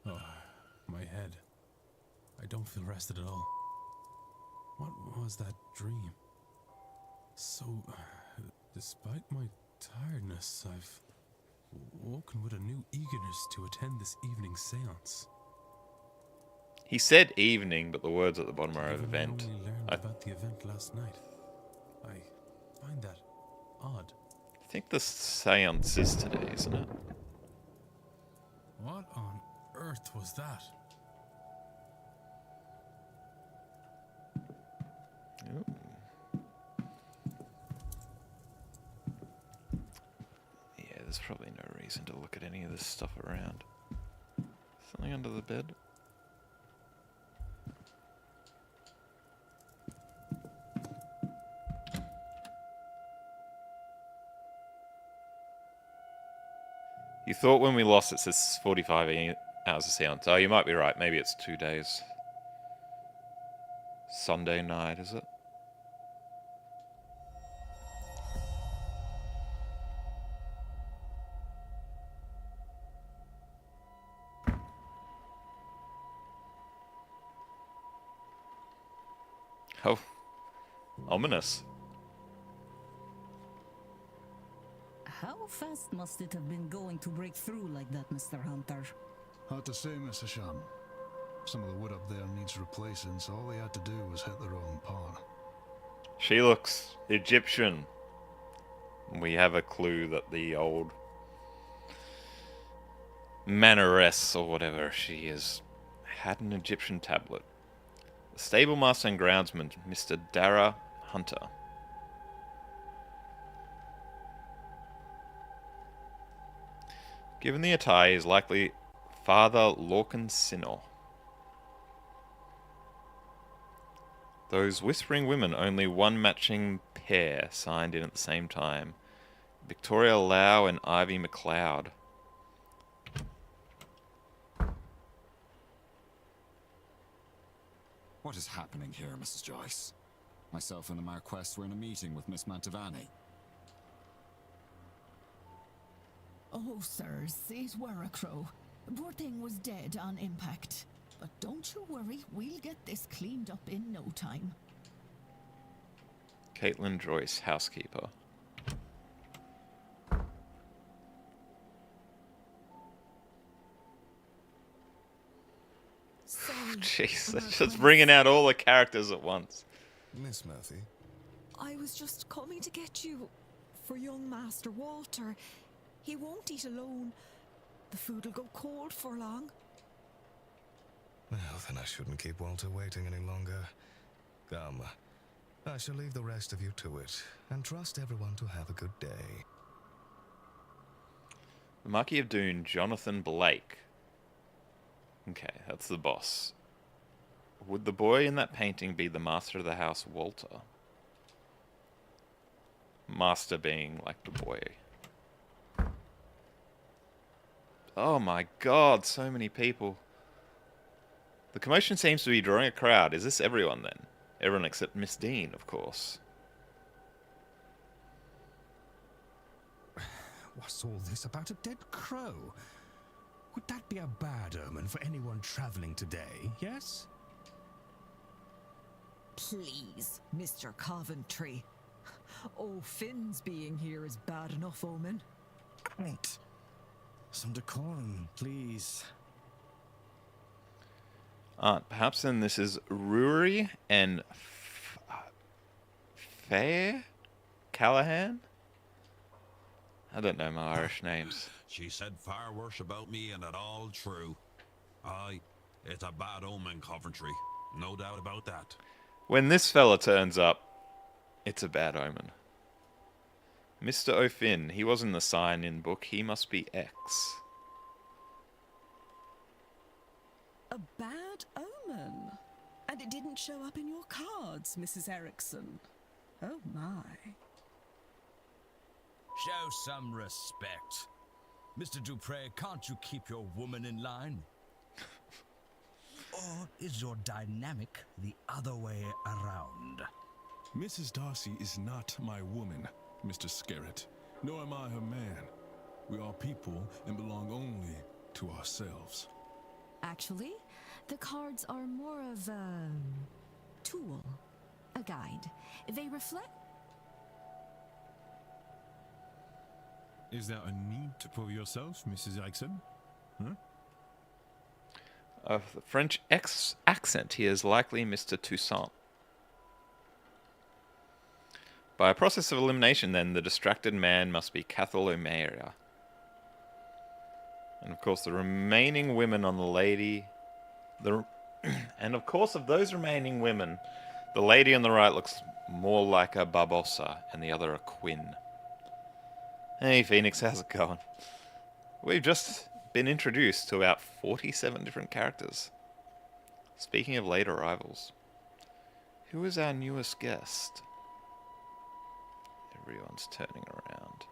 Oh, my head. I don't feel rested at all. What was that dream? So, despite my tiredness, I've woken with a new eagerness to attend this evening's seance. He said evening, but the words at the bottom are Given I event. only learned about the event last night. I find that odd. I think the seance is today, isn't it? What on earth was that? Ooh. Yeah, there's probably no reason to look at any of this stuff around. Something under the bed? You thought when we lost it says 45 hours of seance. Oh, you might be right. Maybe it's 2 days. Sunday night, is it? Oh, ominous. How fast must it have been going to break through like that, Mr. Hunter? Hard to say, Mr. Sham. Some of the wood up there needs replacing, so all they had to do was hit the wrong part. She looks Egyptian. We have a clue that the old manoress or whatever she is had an Egyptian tablet. The stable master and groundsman, Mr. Dara Hunter. Given the attire, he is likely Father Lorcan Sinor. Those whispering women, only one matching pair signed in at the same time. Victoria Lau and Ivy McLeod. What is happening here, Mrs. Joyce? Myself and the Marquess were in a meeting with Miss Mantovani. Oh, sirs, it were a crow. Poor thing was dead on impact. But don't you worry, we'll get this cleaned up in no time. Caitlin Joyce, housekeeper. Jeez, that's just bringing out all the characters at once. Miss Murphy? I was just coming to get you for young Master Walter. He won't eat alone. The food'll go cold for long. Well, then I shouldn't keep Walter waiting any longer. Come, I shall leave the rest of you to it, and trust everyone to have a good day. The Marquis of Doon, Jonathan Blake. Okay, that's the boss. Would the boy in that painting be the master of the house, Walter? Master being like the boy. Oh my god, so many people. The commotion seems to be drawing a crowd. Is this everyone then? Everyone except Miss Dean, of course. What's all this about a dead crow? Would that be a bad omen for anyone traveling today, yes? Please, Mr. Coventry. Oh, Finn's being here is bad enough omen. Right. Some decorum, please. Perhaps then this is Rory and Faye Callahan? I don't know my Irish names. She said far worse about me, and it all true. Aye, it's a bad omen, Coventry. No doubt about that. When this fella turns up, it's a bad omen. Mr. O'Finn, he was in the sign-in book. He must be X. A bad omen? And it didn't show up in your cards, Mrs. Erickson. Oh my. Show some respect. Mr. Dupre, can't you keep your woman in line? Or is your dynamic the other way around? Mrs. Darcy is not my woman, Mr. Skerritt, nor am I her man. We are people and belong only to ourselves. Actually, the cards are more of a tool, a guide. They reflect. Is there a need to prove yourself, Mrs. Erickson? Huh? Of the French accent, he is likely Mr. Toussaint. By a process of elimination, then, the distracted man must be Cathal O'Meara. And of course, the remaining women on the lady... and of course, of those remaining women, the lady on the right looks more like a Barbossa, and the other a Quinn. Hey, Phoenix, how's it going? We've just been introduced to about 47 different characters. Speaking of late arrivals, who is our newest guest? Everyone's turning around.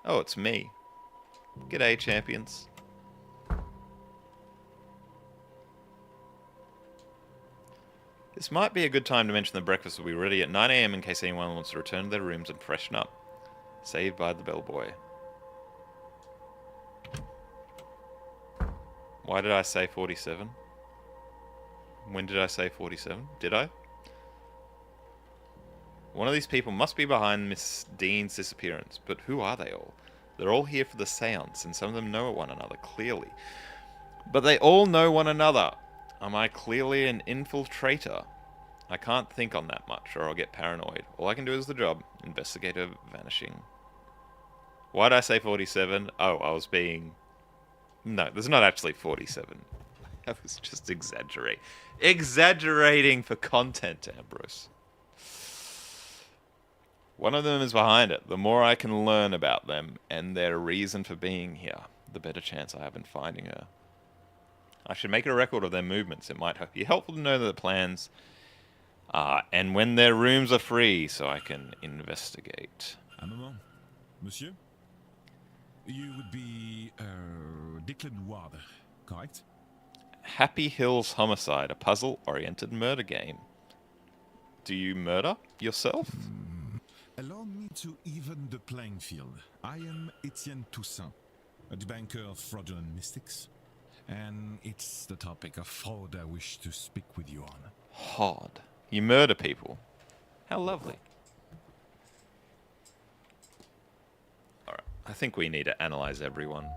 Oh, it's me. G'day, champions. This might be a good time to mention the breakfast will be ready at 9 AM in case anyone wants to return to their rooms and freshen up. Saved by the bellboy. Why did I say 47? When did I say 47? Did I? One of these people must be behind Miss Dean's disappearance, but who are they all? They're all here for the seance, and some of them know one another, clearly. But they all know one another. Am I clearly an infiltrator? I can't think on that much, or I'll get paranoid. All I can do is the job. Investigator vanishing. Why did I say 47? Oh, I was being... No, there's not actually 47. I was just exaggerating. Exaggerating for content, Ambrose. One of them is behind it. The more I can learn about them and their reason for being here, the better chance I have in finding her. I should make a record of their movements. It might be helpful to know their plans and when their rooms are free so I can investigate. Un moment. Monsieur? You would be Declan Ward, correct? Happy Hills Homicide, a puzzle-oriented murder game. Do you murder yourself? Allow me to even the playing field. I am Etienne Toussaint, a debunker of fraudulent mystics. And it's the topic of fraud I wish to speak with you on. Hard. You murder people. How lovely. Alright, I think we need to analyze everyone.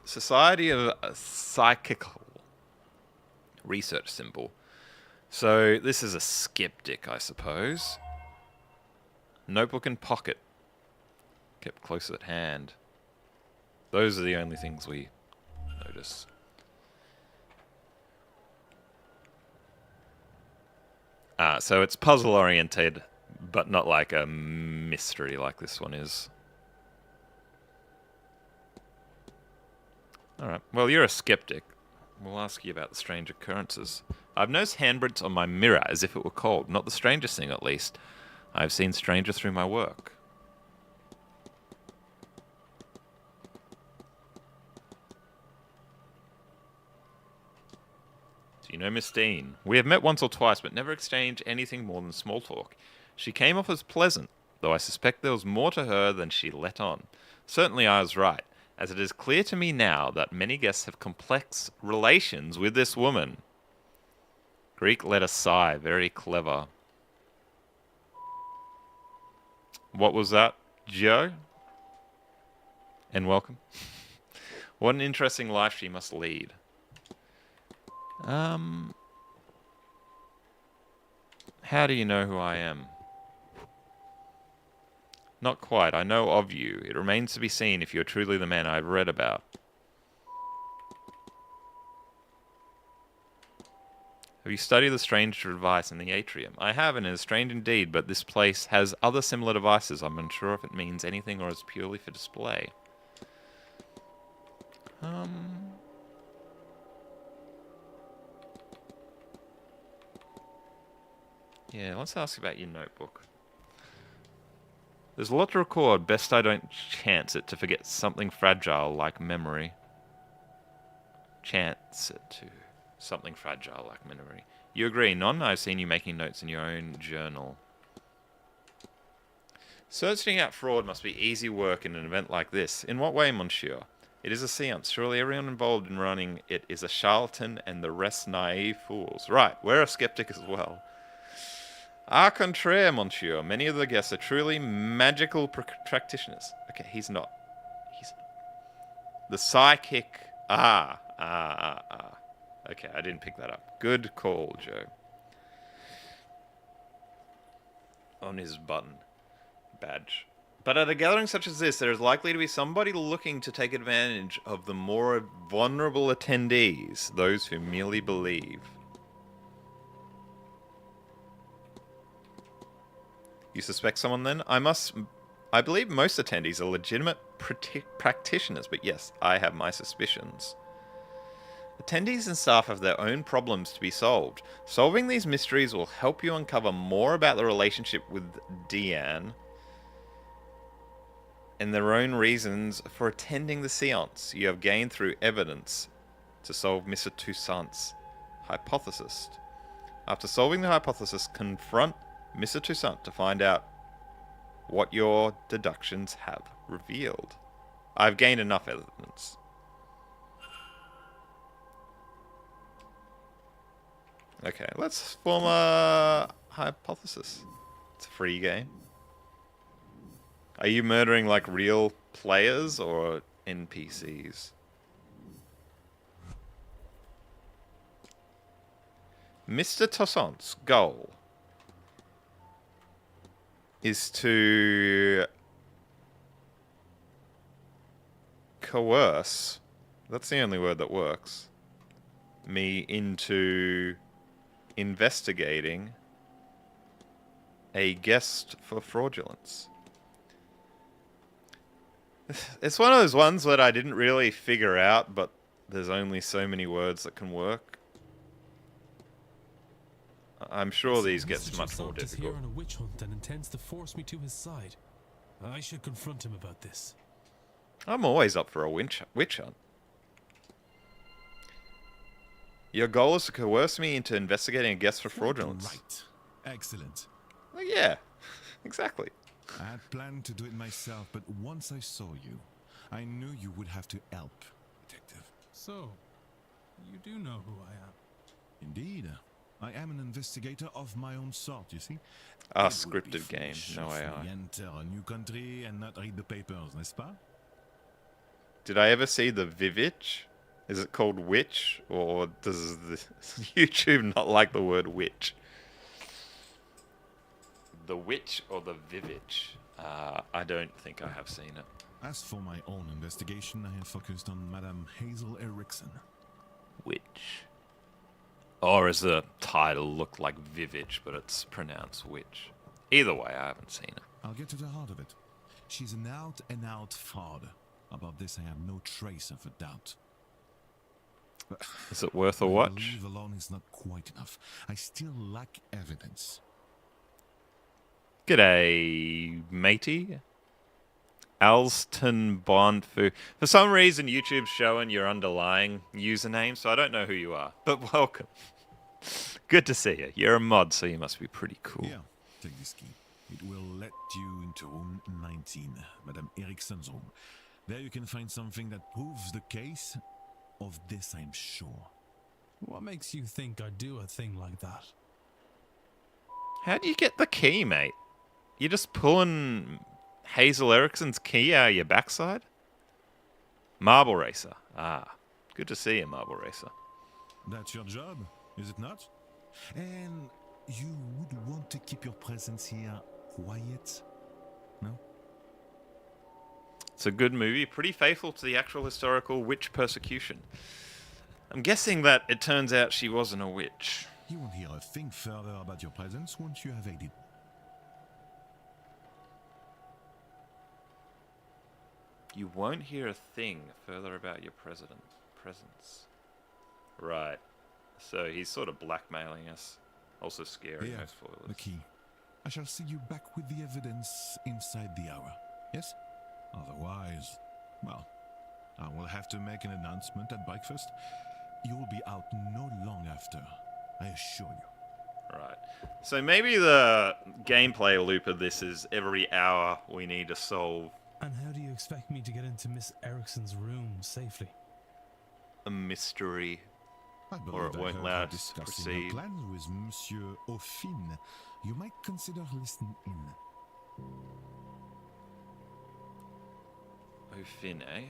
Society of Psychical Research symbol. So, this is a skeptic, I suppose. Notebook and pocket. Kept close at hand. Those are the only things we notice. So it's puzzle-oriented, but not like a mystery like this one is. Alright, well, you're a skeptic. We'll ask you about the strange occurrences. I've noticed handprints on my mirror as if it were cold. Not the strangest thing, at least. I've seen stranger through my work. Do you know Miss Dean? We have met once or twice, but never exchanged anything more than small talk. She came off as pleasant, though I suspect there was more to her than she let on. Certainly I was right, as it is clear to me now that many guests have complex relations with this woman. Greek letter sigh, very clever. What was that, Joe? And welcome. What an interesting life she must lead. How do you know who I am? Not quite. I know of you. It remains to be seen if you're truly the man I've read about. Have you studied the strange device in the atrium? I have, and it is strange indeed, but this place has other similar devices. I'm unsure if it means anything or is purely for display. Yeah, let's ask about your notebook. There's a lot to record. Best I don't chance it to forget something fragile like memory. Chance it to something fragile like memory. You agree, Non? I've seen you making notes in your own journal. Searching out fraud must be easy work in an event like this. In what way, monsieur? It is a seance. Surely everyone involved in running it is a charlatan and the rest naive fools. Right, we're a skeptic as well. Au contraire, monsieur. Many of the guests are truly magical practitioners. Okay, he's not. The psychic. Okay, I didn't pick that up. Good call, Joe. On his button. Badge. But at a gathering such as this, there is likely to be somebody looking to take advantage of the more vulnerable attendees, those who merely believe. You suspect someone then? I believe most attendees are legitimate practitioners, but yes, I have my suspicions. Attendees and staff have their own problems to be solved. Solving these mysteries will help you uncover more about the relationship with Deanne and their own reasons for attending the seance you have gained through evidence to solve Mr. Toussaint's hypothesis. After solving the hypothesis, confront Mr. Toussaint to find out what your deductions have revealed. I've gained enough evidence. Okay, let's form a hypothesis. It's a free game. Are you murdering like real players or NPCs? Mr. Toussaint's goal is to coerce, that's the only word that works, me into investigating a guest for fraudulence. It's one of those ones that I didn't really figure out, but there's only so many words that can work. I'm sure these get much more Toussaint is here difficult. on a witch hunt and intends to force me to his side. I should confront him about this. I'm always up for a witch hunt. Your goal is to coerce me into investigating a guest for fraudulence. Right. Excellent. Well, yeah, exactly. I had planned to do it myself, but once I saw you, I knew you would have to help, Detective. So, you do know who I am? Indeed. I am an investigator of my own sort, you see. Ah, It would be scripted game. foolish No of AI. me enter a new country and not read the papers, n'est-ce pas? Did I ever see the Vivitch? Is it called witch, or does the YouTube not like the word witch? The witch or the Vivitch? I don't think I have seen it. As for my own investigation, I have focused on Madame Hazel Erickson. Witch. Or as the title looked like Vivitch, but it's pronounced witch. Either way, I haven't seen it. I'll get to the heart of it. She's an out-and-out fraud. About this, I have no trace of a doubt. Is it worth a watch? Belief alone is not quite enough. I still lack evidence. G'day, matey. Alston Bondfu. For some reason, YouTube's showing your underlying username, so I don't know who you are. But welcome. Good to see you. You're a mod, so you must be pretty cool. Yeah, take this key. It will let you into room 19, Madame Erickson's room. There you can find something that proves the case. Of this, I'm sure. What makes you think I'd do a thing like that? How do you get the key, mate? You're just pulling Hazel Erickson's key out of your backside? Marble Racer. Ah, good to see you, Marble Racer. That's your job, is it not? And you would want to keep your presence here quiet, no? It's a good movie, pretty faithful to the actual historical witch persecution. I'm guessing that it turns out she wasn't a witch. You won't hear a thing further about your presence once you have aided. You won't hear a thing further about your presence. Right. So he's sort of blackmailing us. Also scary, Here, no spoilers. the key. I shall see you back with the evidence inside the hour. Yes? Otherwise, well, I will have to make an announcement at breakfast. You will be out no long after, I assure you. Right. So maybe the gameplay loop of this is every hour we need to solve And how do you expect me to get into Miss Erickson's room safely? a mystery, I believe or it I won't heard allow you us to discussing your proceed. plans with Monsieur Offin. You might consider listening in. Oh, Finn, eh?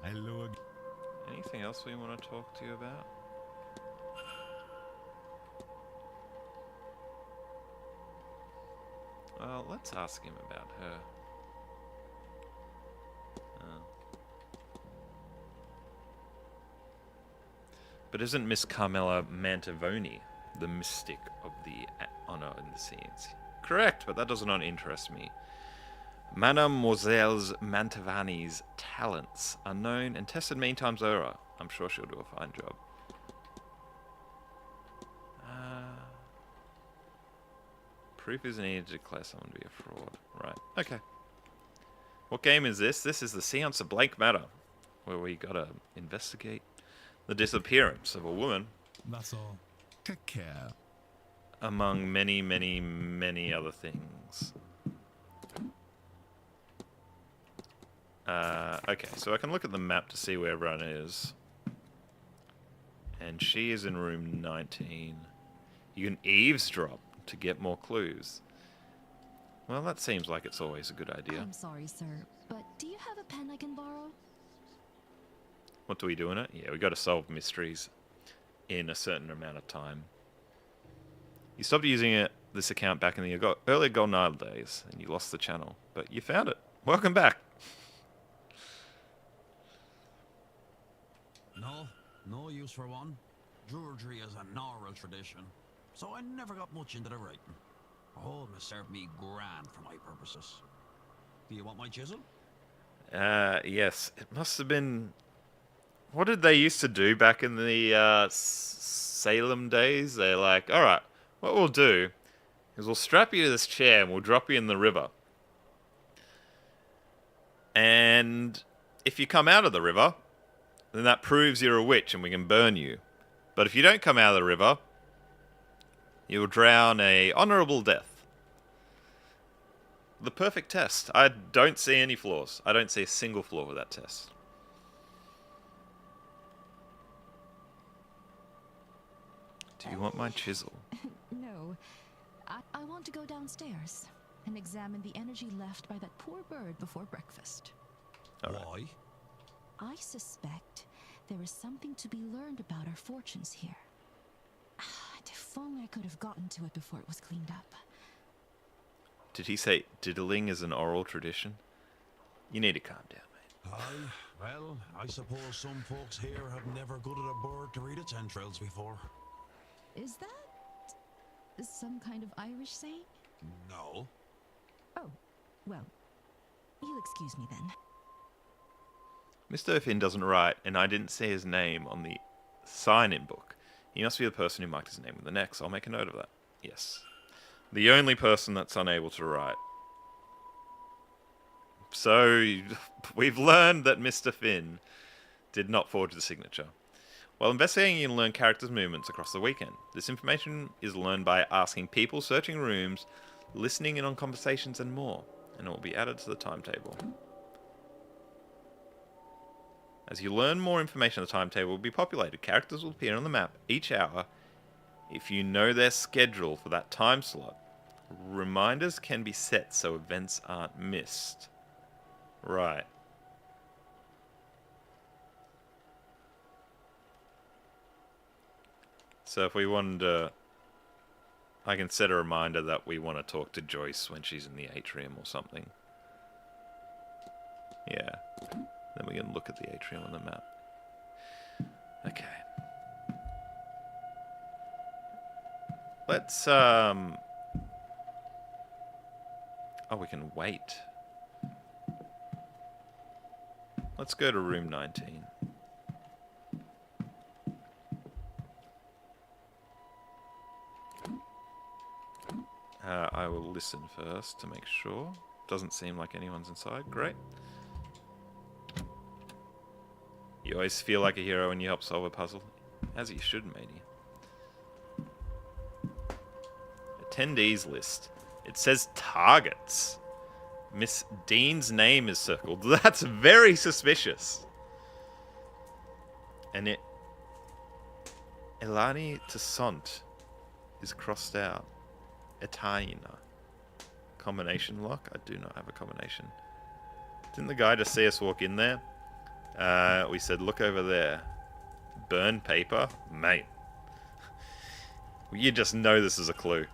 Hello again. Anything else we want to talk to you about? Well, let's ask him about her. But isn't Miss Carmela Mantovani the mystic of the honor in the scenes? Correct, but that does not interest me. Mademoiselle Mantovani's talents are known and tested many times over. I'm sure she'll do a fine job. Proof is needed to declare someone to be a fraud. Right, okay. What game is this? This is the Seance of Blank Matter. where we gotta investigate the disappearance of a woman. That's all. Take care. Among many, many, many other things. Okay, so I can look at the map to see where everyone is. And she is in room 19. You can eavesdrop to get more clues. Well, that seems like it's always a good idea. I'm sorry, sir, but do you have a pen I can borrow? What do we do in it? Yeah, we got to solve mysteries in a certain amount of time. You stopped using this account back in the early Golden Idol days, and you lost the channel. But you found it. Welcome back. No use for one. Druidry is an oral tradition, so I never got much into the writing. Oh, it must serve me grand for my purposes. Do you want my chisel? Yes. It must have been... What did they used to do back in the Salem days? They're like, alright, what we'll do is we'll strap you to this chair and we'll drop you in the river. And if you come out of the river, then that proves you're a witch and we can burn you. But if you don't come out of the river, you'll drown a honorable death. The perfect test. I don't see any flaws. I don't see a single flaw with that test. Do you want my chisel? No. I want to go downstairs and examine the energy left by that poor bird before breakfast. Why? I suspect there is something to be learned about our fortunes here. If only I could have gotten to it before it was cleaned up. Did he say diddling is an oral tradition? You need to calm down, mate. Aye, well, I suppose some folks here have never gutted a bird to read its entrails before. Is that some kind of Irish saying? No. Oh, well, you'll excuse me then. Mr. Finn doesn't write, and I didn't see his name on the sign-in book. He must be the person who marked his name with an X. I'll make a note of that. Yes. The only person that's unable to write. So, we've learned that Mr. Finn did not forge the signature. While investigating, you can learn characters' movements across the weekend. This information is learned by asking people, searching rooms, listening in on conversations, and more. And it will be added to the timetable. As you learn more information, the timetable will be populated. Characters will appear on the map each hour if you know their schedule for that time slot. Reminders can be set so events aren't missed. Right. So if we wanted to... I can set a reminder that we want to talk to Joyce when she's in the atrium or something. Yeah. Then we can look at the atrium on the map. Okay. Let's, Oh, we can wait. Let's go to room 19. I will listen first to make sure. Doesn't seem like anyone's inside. Great. You always feel like a hero when you help solve a puzzle. As you should, matey. Attendees list. It says targets. Miss Dean's name is circled. That's very suspicious. And it... Elani Toussaint is crossed out. Etaina. Combination lock? I do not have a combination. Didn't the guy just see us walk in there? We said, look over there. Burn paper? Mate. You just know this is a clue.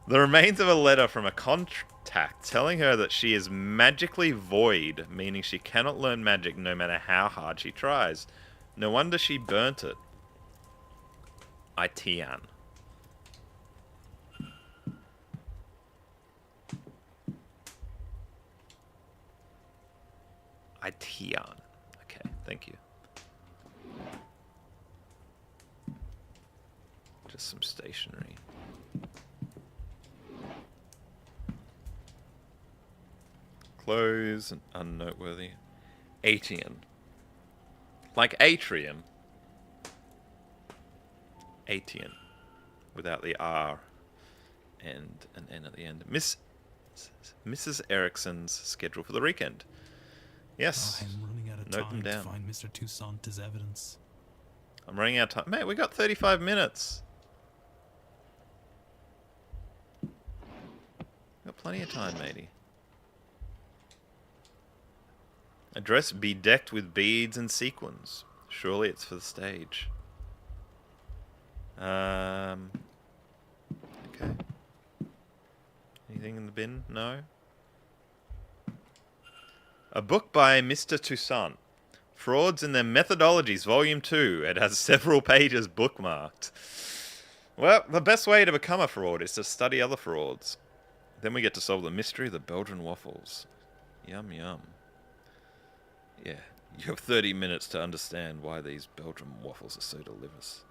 The remains of a letter from a contact telling her that she is magically void, meaning she cannot learn magic no matter how hard she tries. No wonder she burnt it. Itian. Itian. Okay, thank you. Just some stationery. Clothes and unnoteworthy. Atian. Like atrium. Atian. Without the R and an N at the end. Mrs. Erickson's schedule for the weekend. Yes. I'm running out of Note them time to down. find Mr. Toussaint as evidence. I'm running out of time. Mate, we got 35 minutes. Got plenty of time, matey. A dress bedecked with beads and sequins. Surely it's for the stage. Okay. Anything in the bin? No? A book by Mr. Toussaint. Frauds and Their Methodologies, Volume 2. It has several pages bookmarked. Well, the best way to become a fraud is to study other frauds. Then we get to solve the mystery of the Belgian waffles. Yum, yum. Yeah, you have 30 minutes to understand why these Belgian waffles are so delicious.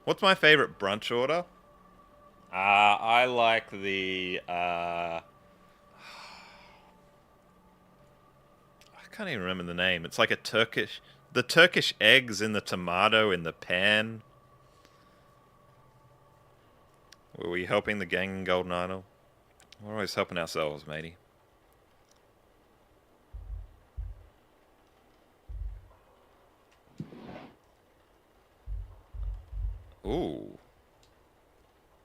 What's my favorite brunch order? I like the... I can't even remember the name. It's like a Turkish... The Turkish eggs in the tomato in the pan. Were we helping the gang in Golden Idol? We're always helping ourselves, matey. Ooh.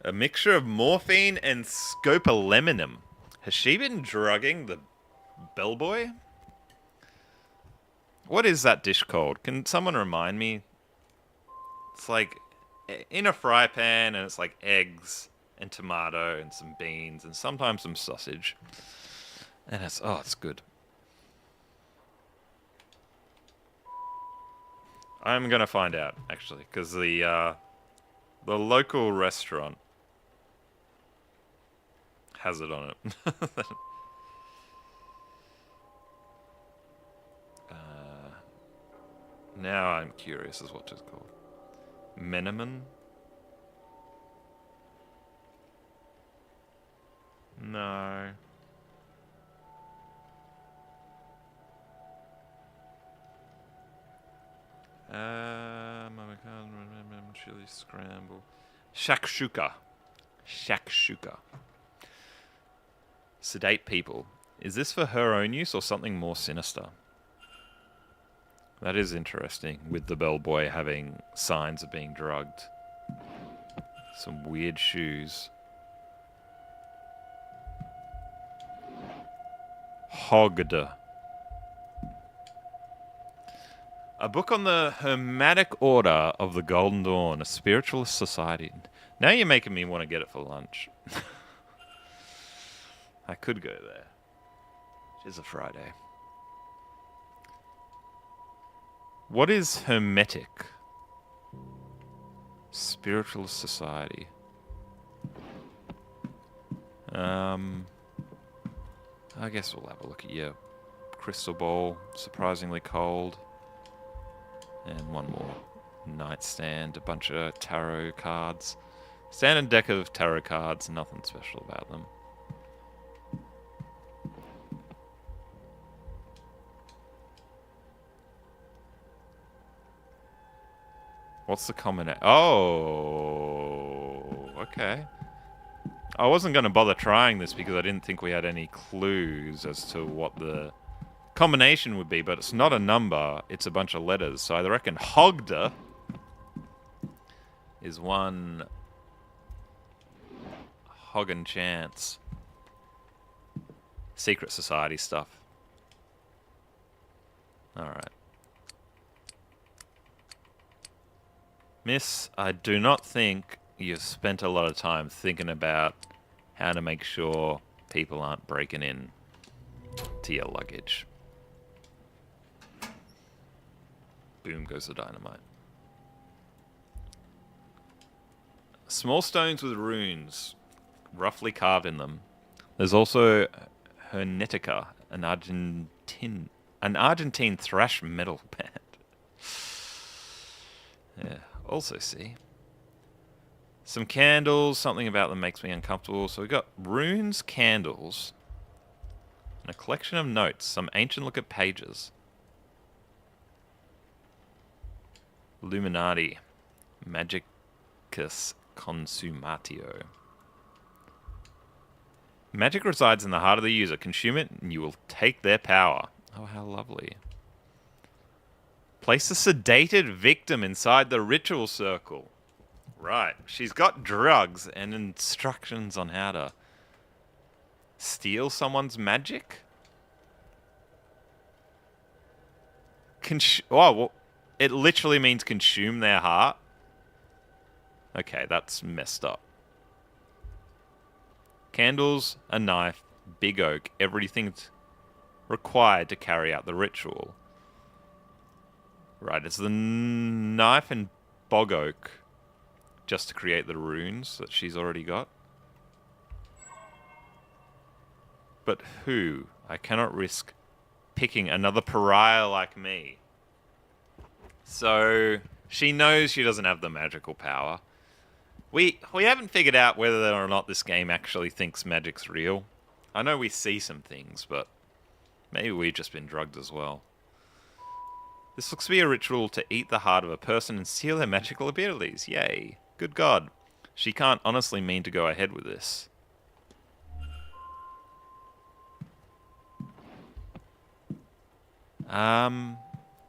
A mixture of morphine and scopolaminem. Has she been drugging the bellboy? What is that dish called? Can someone remind me? It's like in a fry pan, and it's like eggs and tomato and some beans and sometimes some sausage. And it's good. I'm gonna find out actually, because the local restaurant has it on it. Now I'm curious as what it's called. Menemen? No. Chili scramble. Shakshuka. Shakshuka. Sedate people. Is this for her own use or something more sinister? That is interesting, with the bellboy having signs of being drugged. Some weird shoes. Hogda. A book on the Hermetic Order of the Golden Dawn, a spiritualist society. Now you're making me want to get it for lunch. I could go there. It is a Friday. What is Hermetic? Spiritualist society. I guess we'll have a look at your crystal ball. Surprisingly cold. And one more nightstand, a bunch of tarot cards. Standard deck of tarot cards, nothing special about them. What's the combination? Oh, okay. I wasn't going to bother trying this because I didn't think we had any clues as to what the combination would be, but it's not a number, it's a bunch of letters. So I reckon Hogda is one Hoggen chance. Secret society stuff. Alright. Miss, I do not think you've spent a lot of time thinking about how to make sure people aren't breaking in to your luggage. Boom goes the dynamite. Small stones with runes, roughly carved in them. There's also Hernetica, an Argentine thrash metal band. Yeah, also see. Some candles, something about them makes me uncomfortable. So we got runes, candles, and a collection of notes, some ancient looking pages. Illuminati. Magicus Consumatio. Magic resides in the heart of the user. Consume it and you will take their power. Oh, how lovely. Place a sedated victim inside the ritual circle. Right. She's got drugs and instructions on how to steal someone's magic? Well, it literally means consume their heart. Okay, that's messed up. Candles, a knife, big oak, everything's required to carry out the ritual. Right, it's the knife and bog oak just to create the runes that she's already got. But who? I cannot risk picking another pariah like me. So, she knows she doesn't have the magical power. We haven't figured out whether or not this game actually thinks magic's real. I know we see some things, but maybe we've just been drugged as well. This looks to be a ritual to eat the heart of a person and steal their magical abilities. Yay. Good God. She can't honestly mean to go ahead with this.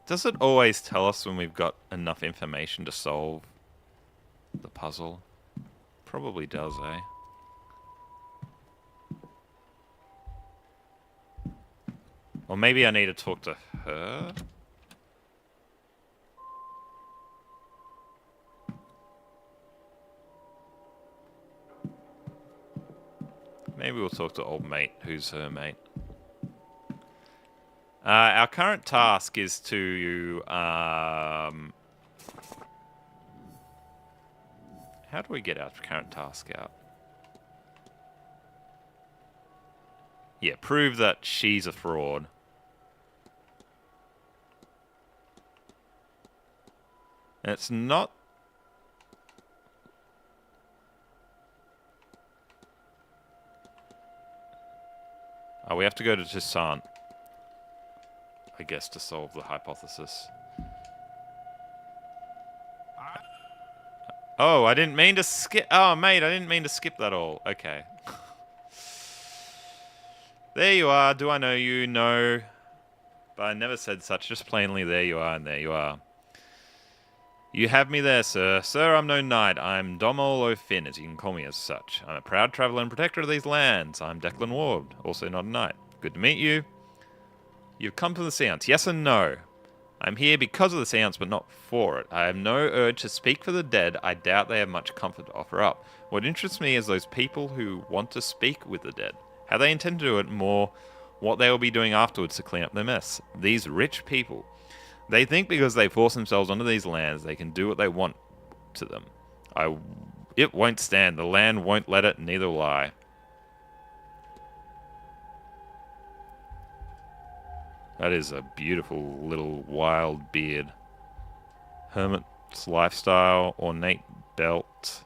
Does it always tell us when we've got enough information to solve the puzzle? Probably does, eh? Or maybe I need to talk to her? Maybe we'll talk to old mate, who's her mate. Our current task is to... how do we get our current task out? Yeah, prove that she's a fraud. And it's not... Oh, we have to go to Toussaint, I guess, to solve the hypothesis. Oh, I didn't mean to skip... Oh, mate, I didn't mean to skip that all. Okay. There you are. Do I know you? No. But I never said such. Just plainly, there you are, and there you are. You have me there, sir. Sir, I'm no knight. I'm Domol O'Finn, as you can call me as such. I'm a proud traveller and protector of these lands. I'm Declan Ward, also not a knight. Good to meet you. You've come to the seance, yes and no. I'm here because of the seance, but not for it. I have no urge to speak for the dead. I doubt they have much comfort to offer up. What interests me is those people who want to speak with the dead. How they intend to do it, more what they will be doing afterwards to clean up their mess. These rich people. They think because they force themselves onto these lands, they can do what they want to them. It won't stand. The land won't let it, neither will I. That is a beautiful little wild beard. Hermit's lifestyle, ornate belt.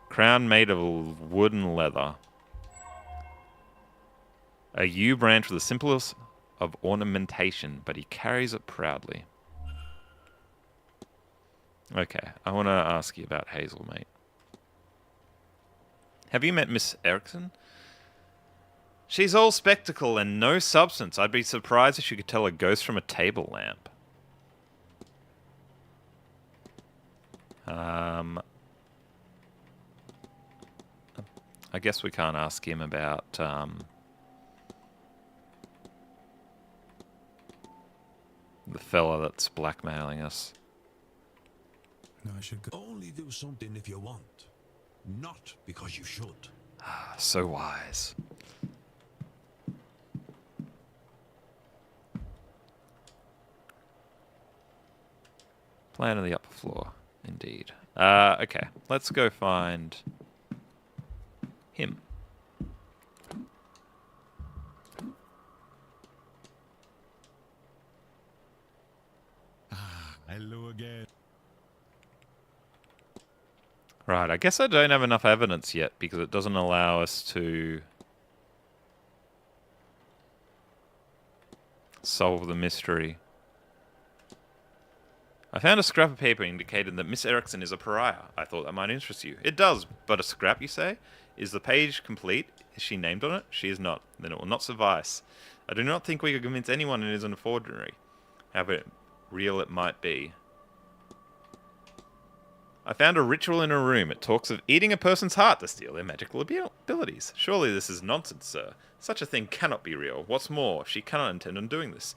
Crown made of wood and leather. A yew branch with the simplest of ornamentation, but he carries it proudly. Okay, I want to ask you about Hazel, mate. Have you met Miss Erickson? She's all spectacle and no substance. I'd be surprised if you could tell a ghost from a table lamp. I guess we can't ask him about... the fella that's blackmailing us. No, I should go. Only do something if you want, not because you should. So wise. Plan of the upper floor, indeed. Okay, let's go find him. Hello again. Right, I guess I don't have enough evidence yet because it doesn't allow us to solve the mystery. I found a scrap of paper indicating that Miss Erickson is a pariah. I thought that might interest you. It does, but a scrap, you say? Is the page complete? Is she named on it? She is not. Then it will not suffice. I do not think we could convince anyone it isn't a forgery, however real it might be. I found a ritual in a room. It talks of eating a person's heart to steal their magical abilities. Surely this is nonsense, sir. Such a thing cannot be real. What's more, she cannot intend on doing this.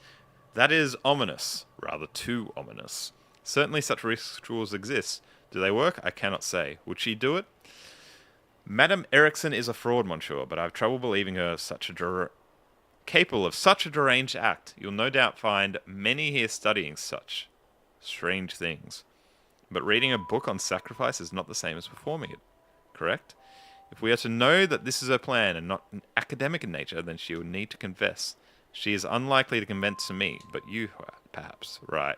That is ominous. Rather too ominous. Certainly such rituals exist. Do they work? I cannot say. Would she do it? Madame Erickson is a fraud, monsieur, but I have trouble believing her capable of such a deranged act. You'll no doubt find many here studying such strange things. But reading a book on sacrifice is not the same as performing it, correct? If we are to know that this is her plan and not academic in nature, then she will need to confess. She is unlikely to convince me, but you, perhaps. Right.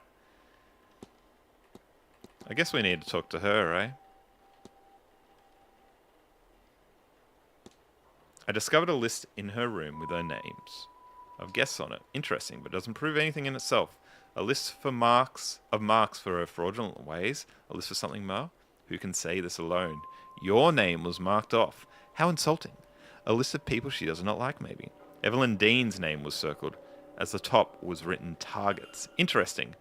I guess we need to talk to her, eh? I discovered a list in her room with her names. I've guests on it. Interesting, but doesn't prove anything in itself. A list of marks for her fraudulent ways. A list for something more. Who can say this alone? Your name was marked off. How insulting. A list of people she does not like, maybe. Evelyn Dean's name was circled. As the top was written targets. Interesting.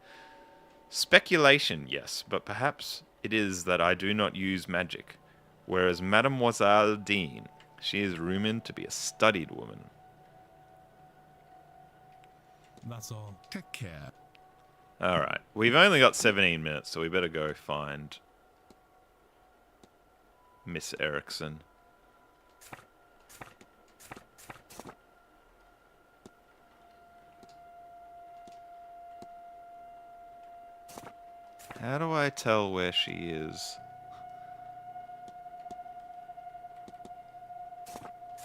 Speculation, yes, but perhaps it is that I do not use magic. Whereas Mademoiselle Dean, she is rumoured to be a studied woman. That's all. Take care. Alright, we've only got 17 minutes, so we better go find Miss Erickson. How do I tell where she is?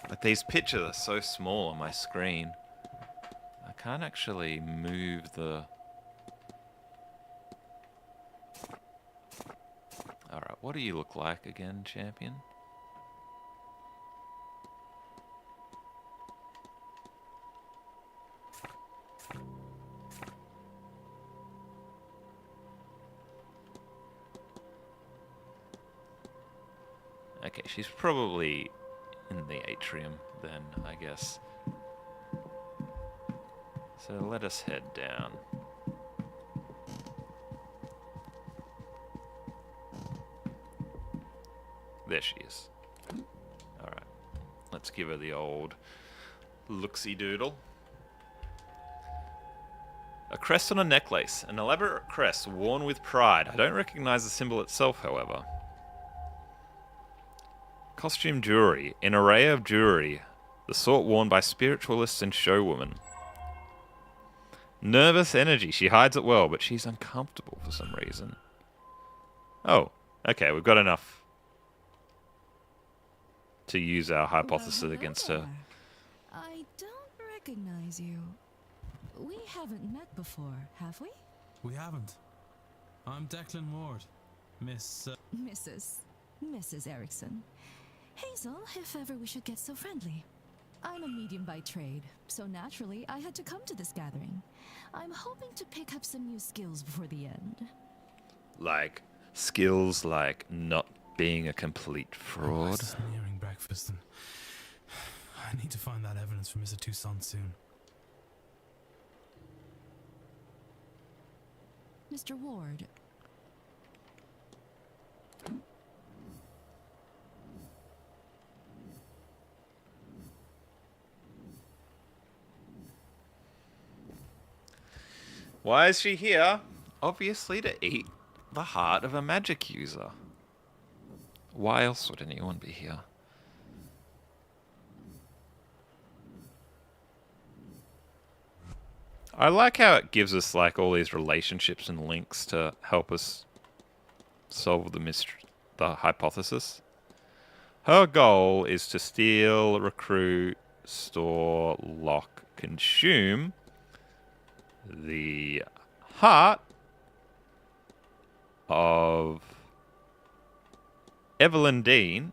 But these pictures are so small on my screen. I can't actually move the... Alright, what do you look like again, champion? Okay, she's probably in the atrium then, I guess. So let us head down. There she is. Alright. Let's give her the old looksy doodle. A crest on a necklace. An elaborate crest worn with pride. I don't recognize the symbol itself, however. Costume jewelry. An array of jewelry. The sort worn by spiritualists and showwomen. Nervous energy. She hides it well, but she's uncomfortable for some reason. Oh, okay, we've got enough to use our hypothesis against her. I don't recognize you. We haven't met before, have we? We haven't. I'm Declan Ward, Miss... Mrs. Erickson. Hazel, if ever we should get so friendly. I'm a medium by trade, so naturally I had to come to this gathering. I'm hoping to pick up some new skills before the end. Like, skills like not being a complete fraud? It's nearing breakfast and I need to find that evidence for Mr. Toussaint soon. Mr. Ward. Why is she here? Obviously to eat the heart of a magic user. Why else would anyone be here? I like how it gives us like all these relationships and links to help us solve the mystery, the hypothesis. Her goal is to steal, recruit, store, lock, consume the heart of Evelyn Dean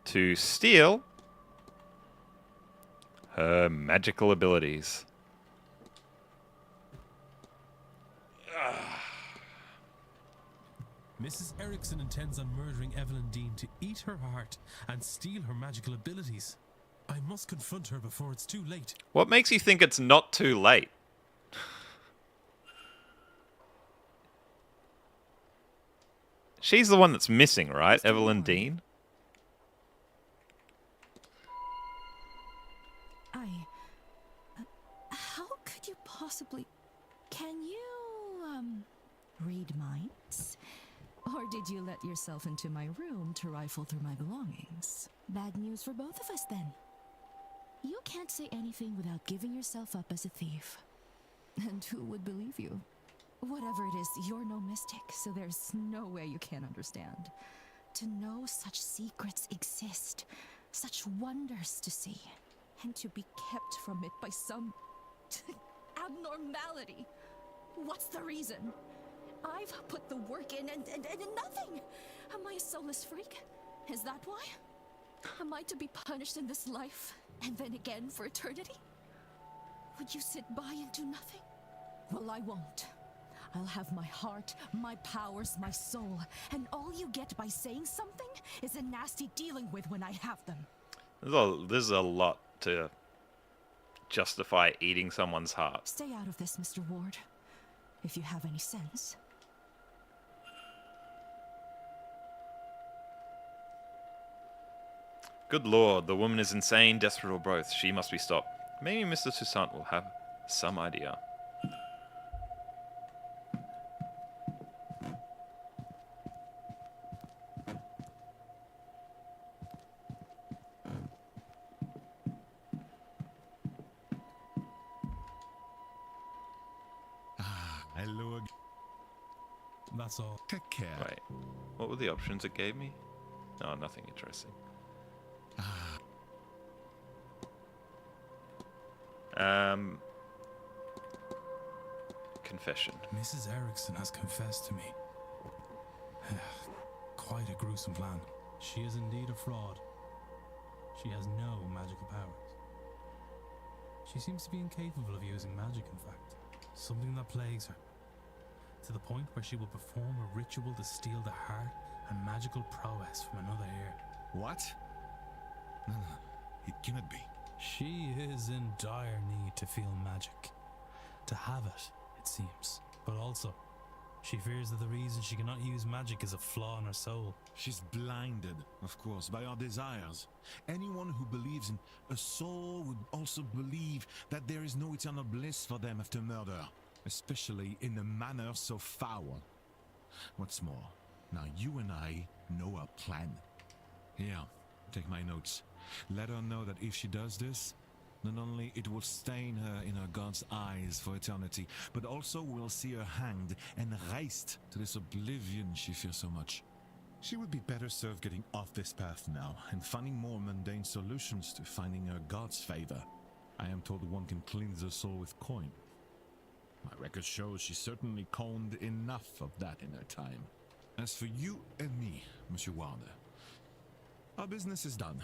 to steal her magical abilities. Ugh. Mrs. Erickson intends on murdering Evelyn Dean to eat her heart and steal her magical abilities. I must confront her before it's too late. What makes you think it's not too late? She's the one that's missing, right? Evelyn Dean? How could you possibly... Can you, read minds? Or did you let yourself into my room to rifle through my belongings? Bad news for both of us, then. You can't say anything without giving yourself up as a thief. And who would believe you? Whatever it is, you're no mystic, so there's no way you can't understand. To know such secrets exist, such wonders to see, and to be kept from it by some abnormality. What's the reason? I've put the work in and nothing. Am I a soulless freak? Is that why? Am I to be punished in this life and then again for eternity? Would you sit by and do nothing? Well, I won't. I'll have my heart, my powers, my soul, and all you get by saying something is a nasty dealing with when I have them. There's a lot to justify eating someone's heart. Stay out of this, Mr. Ward, if you have any sense. Good lord, the woman is insane, desperate, or both. She must be stopped. Maybe Mr. Toussaint will have some idea. Hello again. That's all. Take care. Wait, what were the options it gave me? No, nothing interesting. Confession. Mrs. Erickson has confessed to me. Quite a gruesome plan. She is indeed a fraud. She has no magical powers. She seems to be incapable of using magic, in fact. Something that plagues her. To the point where she will perform a ritual to steal the heart and magical prowess from another ear. What? No, it cannot be. She is in dire need to feel magic. To have it, it seems. But also, she fears that the reason she cannot use magic is a flaw in her soul. She's blinded, of course, by our desires. Anyone who believes in a soul would also believe that there is no eternal bliss for them after murder, especially in a manner so foul. What's more, now you and I know our plan. Here, take my notes. Let her know that if she does this, not only it will stain her in her God's eyes for eternity, but also we'll see her hanged and raised to this oblivion she fears so much. She would be better served getting off this path now and finding more mundane solutions to finding her God's favor. I am told one can cleanse her soul with coin. My record shows she certainly coined enough of that in her time. As for you and me, Monsieur Ward, our business is done.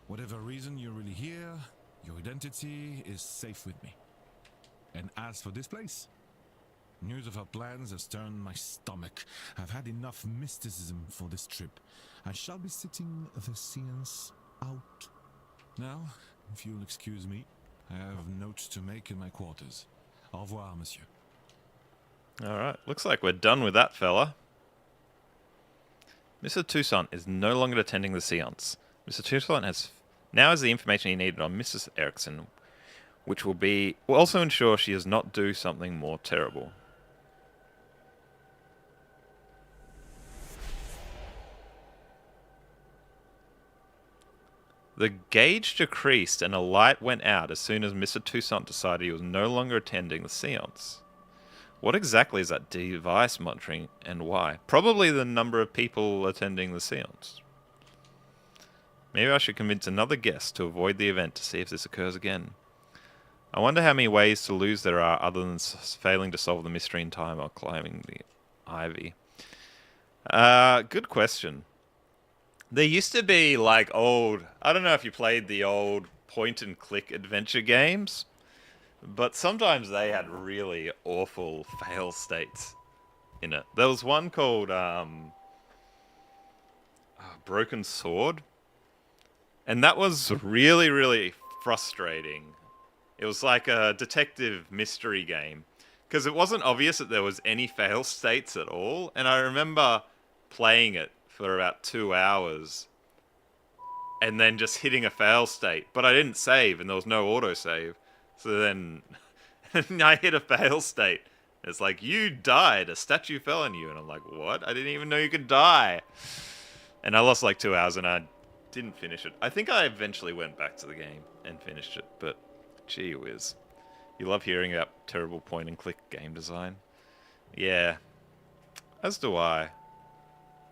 Whatever reason you're really here, your identity is safe with me. And as for this place, news of our plans has turned my stomach. I've had enough mysticism for this trip. I shall be sitting the seance out. Now, if you'll excuse me, I have notes to make in my quarters. Au revoir, monsieur. Alright, looks like we're done with that fella. Mr. Toussaint is no longer attending the seance. Mr. Toussaint now has the information he needed on Mrs. Erickson, which will also ensure she does not do something more terrible. The gauge decreased and a light went out as soon as Mr. Toussaint decided he was no longer attending the seance. What exactly is that device monitoring and why? Probably the number of people attending the seance. Maybe I should convince another guest to avoid the event to see if this occurs again. I wonder how many ways to lose there are other than failing to solve the mystery in time or climbing the ivy. Good question. There used to be like old... I don't know if you played the old point-and-click adventure games, but sometimes they had really awful fail states in it. There was one called Broken Sword, and that was really, really frustrating. It was like a detective mystery game, because it wasn't obvious that there was any fail states at all, and I remember playing it for about 2 hours, and then just hitting a fail state, but I didn't save, and there was no autosave, so then I hit a fail state. It's like, you died, a statue fell on you, and I'm like, what? I didn't even know you could die. And I lost like 2 hours and I didn't finish it. I think I eventually went back to the game and finished it, but gee whiz. You love hearing about terrible point and click game design. Yeah, as do I.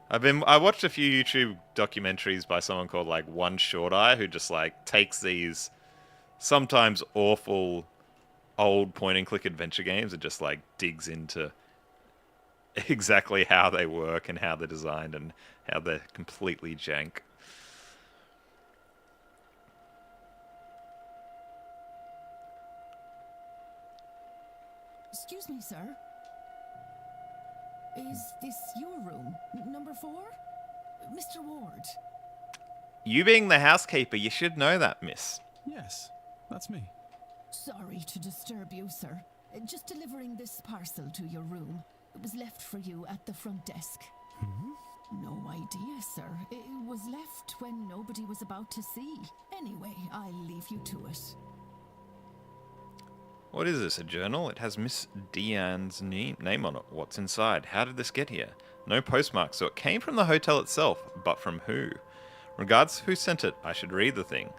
I watched a few YouTube documentaries by someone called like One Short Eye, who just like takes these sometimes awful old point and click adventure games and just like digs into exactly how they work and how they're designed and how they're completely jank. Excuse me, sir. Is this your room? Number 4? Mr. Ward. You being the housekeeper, you should know that, miss. Yes, that's me. Sorry to disturb you, sir. Just delivering this parcel to your room. It was left for you at the front desk. No idea, sir. It was left when nobody was about to see. Anyway, I'll leave you to it. What is this, a journal? It has Miss Deanne's name on it. What's inside? How did this get here? No postmark, so it came from the hotel itself, but from who? Regards who sent it. I should read the thing.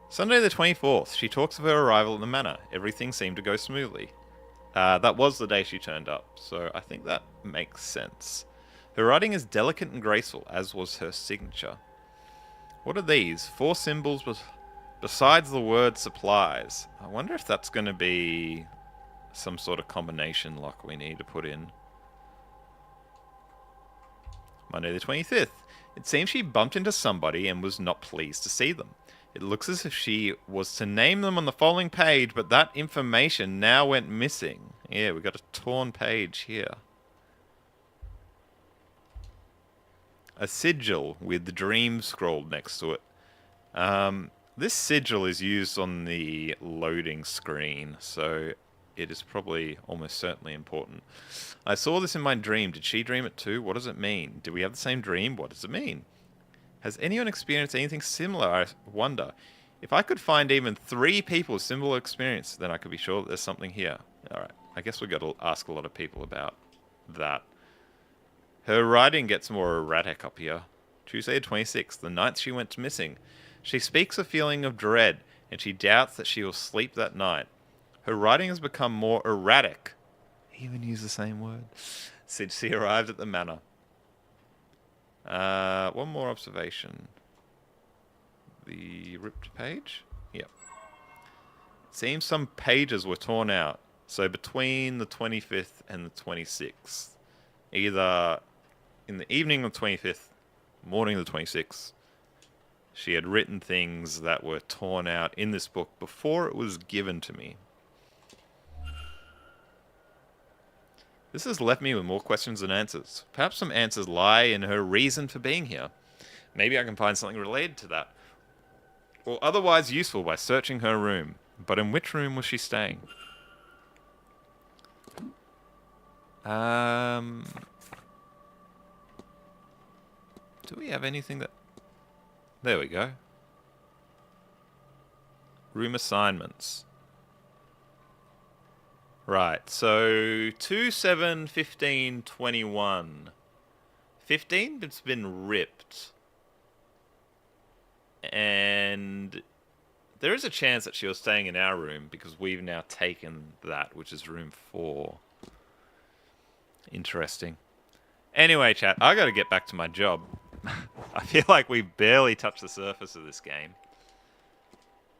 Sunday the 24th. She talks of her arrival at the manor. Everything seemed to go smoothly. That was the day she turned up, so I think that makes sense. Her writing is delicate and graceful, as was her signature. What are these? 4 symbols besides the word supplies. I wonder if that's going to be some sort of combination lock we need to put in. Monday the 25th. It seems she bumped into somebody and was not pleased to see them. It looks as if she was to name them on the following page, but that information now went missing. Yeah, we got a torn page here. A sigil with the dream scrawled next to it. This sigil is used on the loading screen, so it is probably almost certainly important. I saw this in my dream. Did she dream it too? What does it mean? Do we have the same dream? What does it mean? Has anyone experienced anything similar? I wonder. If I could find even 3 people with similar experience, then I could be sure that there's something here. Alright, I guess we've got to ask a lot of people about that. Her writing gets more erratic up here. Tuesday the 26th, the night she went missing. She speaks a feeling of dread, and she doubts that she will sleep that night. Her writing has become more erratic. Even use the same word. Since she arrived at the manor. One more observation. The ripped page? Yep. It seems some pages were torn out. So between the 25th and the 26th. Either in the evening of the 25th, morning of the 26th, she had written things that were torn out in this book before it was given to me. This has left me with more questions than answers. Perhaps some answers lie in her reason for being here. Maybe I can find something related to that. Or otherwise useful by searching her room. But in which room was she staying? Do we have anything that... There we go. Room assignments. Right, so 2, 7, 15, 21. 15, it's been ripped. And there is a chance that she was staying in our room because we've now taken that, which is room 4. Interesting. Anyway, chat, I gotta get back to my job. I feel like we barely touched the surface of this game.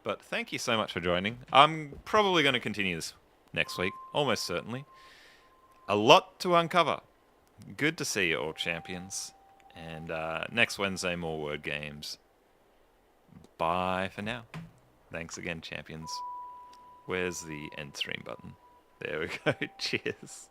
But thank you so much for joining. I'm probably going to continue this next week, almost certainly. A lot to uncover. Good to see you all, champions. And next Wednesday, more word games. Bye for now. Thanks again, champions. Where's the end stream button? There we go. Cheers.